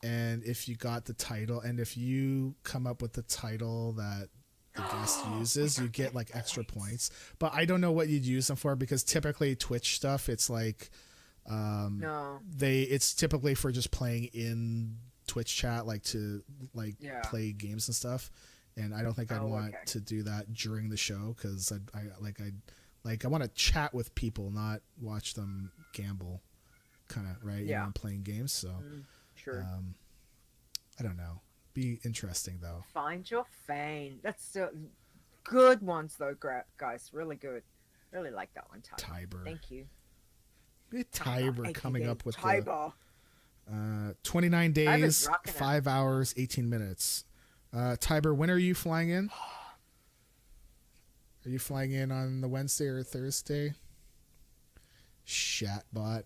And if you got the title, and if you come up with the title that the guest uses, you get like extra points. But I don't know what you'd use them for, because typically Twitch stuff, it's like it's typically for just playing in Twitch chat, like to play games and stuff. And I don't think I'd want to do that during the show, because I want to chat with people, not watch them gamble, kind of, right? Yeah, I'm playing games, so sure. I don't know. Be interesting though. Find your Feign. That's good ones though, guys. Really good. Really like that one, Tiber. Thank you. Tiber coming up with Tiber. 29 days, 5 hours, 18 minutes. Tiber, when are you flying in? Are you flying in on the Wednesday or Thursday? Shatbot.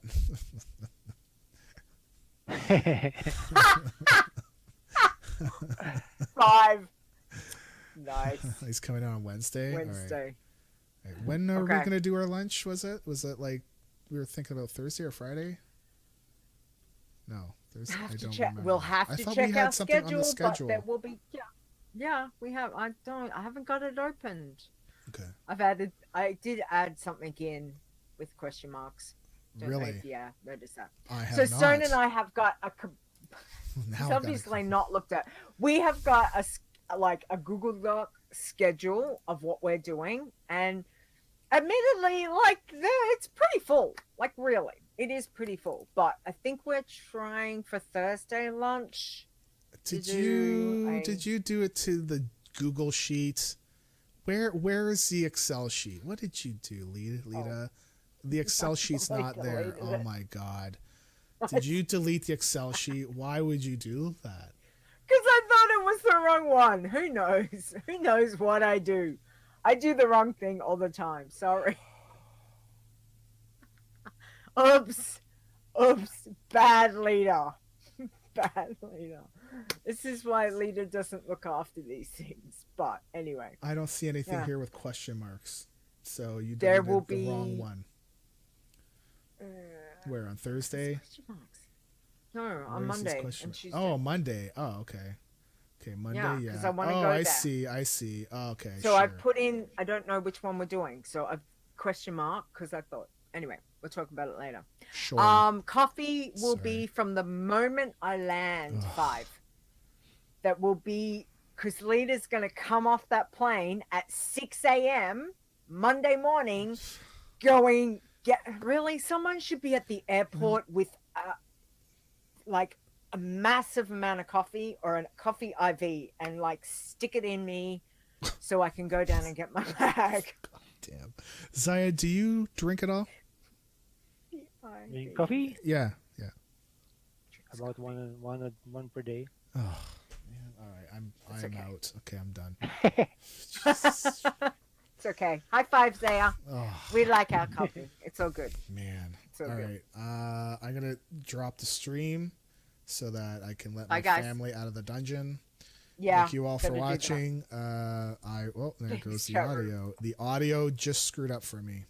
Five. Nice. He's coming out on Wednesday. Wednesday. All right. When are we gonna do our lunch? Was it like we were thinking about Thursday or Friday? No, Thursday. I don't remember. We'll have to check our schedule, but there will be. Yeah. We have. I haven't got it opened. Okay. I did add something in with question marks. Really? Notice that. I have so not. Stone and I have got He's obviously not looked at. We have got a Google Doc schedule of what we're doing, and admittedly, it's pretty full. Like, really, it is pretty full. But I think we're trying for Thursday lunch. Did you do it to the Google sheet? Where is the Excel sheet? What did you do, Leeta? The Excel sheet's not there. Oh my God. Did you delete the Excel sheet? Why would you do that? Because I thought it was the wrong one. Who knows? Who knows what I do? I do the wrong thing all the time. Sorry. Oops. Bad leader. Bad leader. This is why Leeta doesn't look after these things. But anyway. I don't see anything here with question marks. So you deleted the wrong one. Where, on Thursday? No, on Monday and Tuesday. Oh, Monday. Oh, okay. Okay, Monday, yeah. Because I want to go there. I see. Oh, okay, so sure. I've put in, I don't know which one we're doing. So I've question mark, because I thought, anyway, we'll talk about it later. Sure. Coffee will be from the moment I land 5. That will be, because Leeta's going to come off that plane at 6 a.m. Monday morning going... really, someone should be at the airport with a massive amount of coffee or a coffee IV and stick it in me so I can go down and get my bag. God damn. Xaya, do you drink at all? Drink coffee? Yeah. About one per day. Oh man. All right, I'm out. Okay, I'm done. It's okay. High five, Xaya. Oh. We like our coffee. It's all good. Man. It's all good. Right. I'm going to drop the stream so that I can let my family out of the dungeon. Yeah. Thank you all for watching. There goes the audio. The audio just screwed up for me.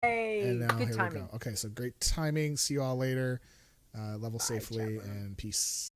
Hey, and now good here timing. we go. Okay, so great timing. See you all later. Level safely and peace.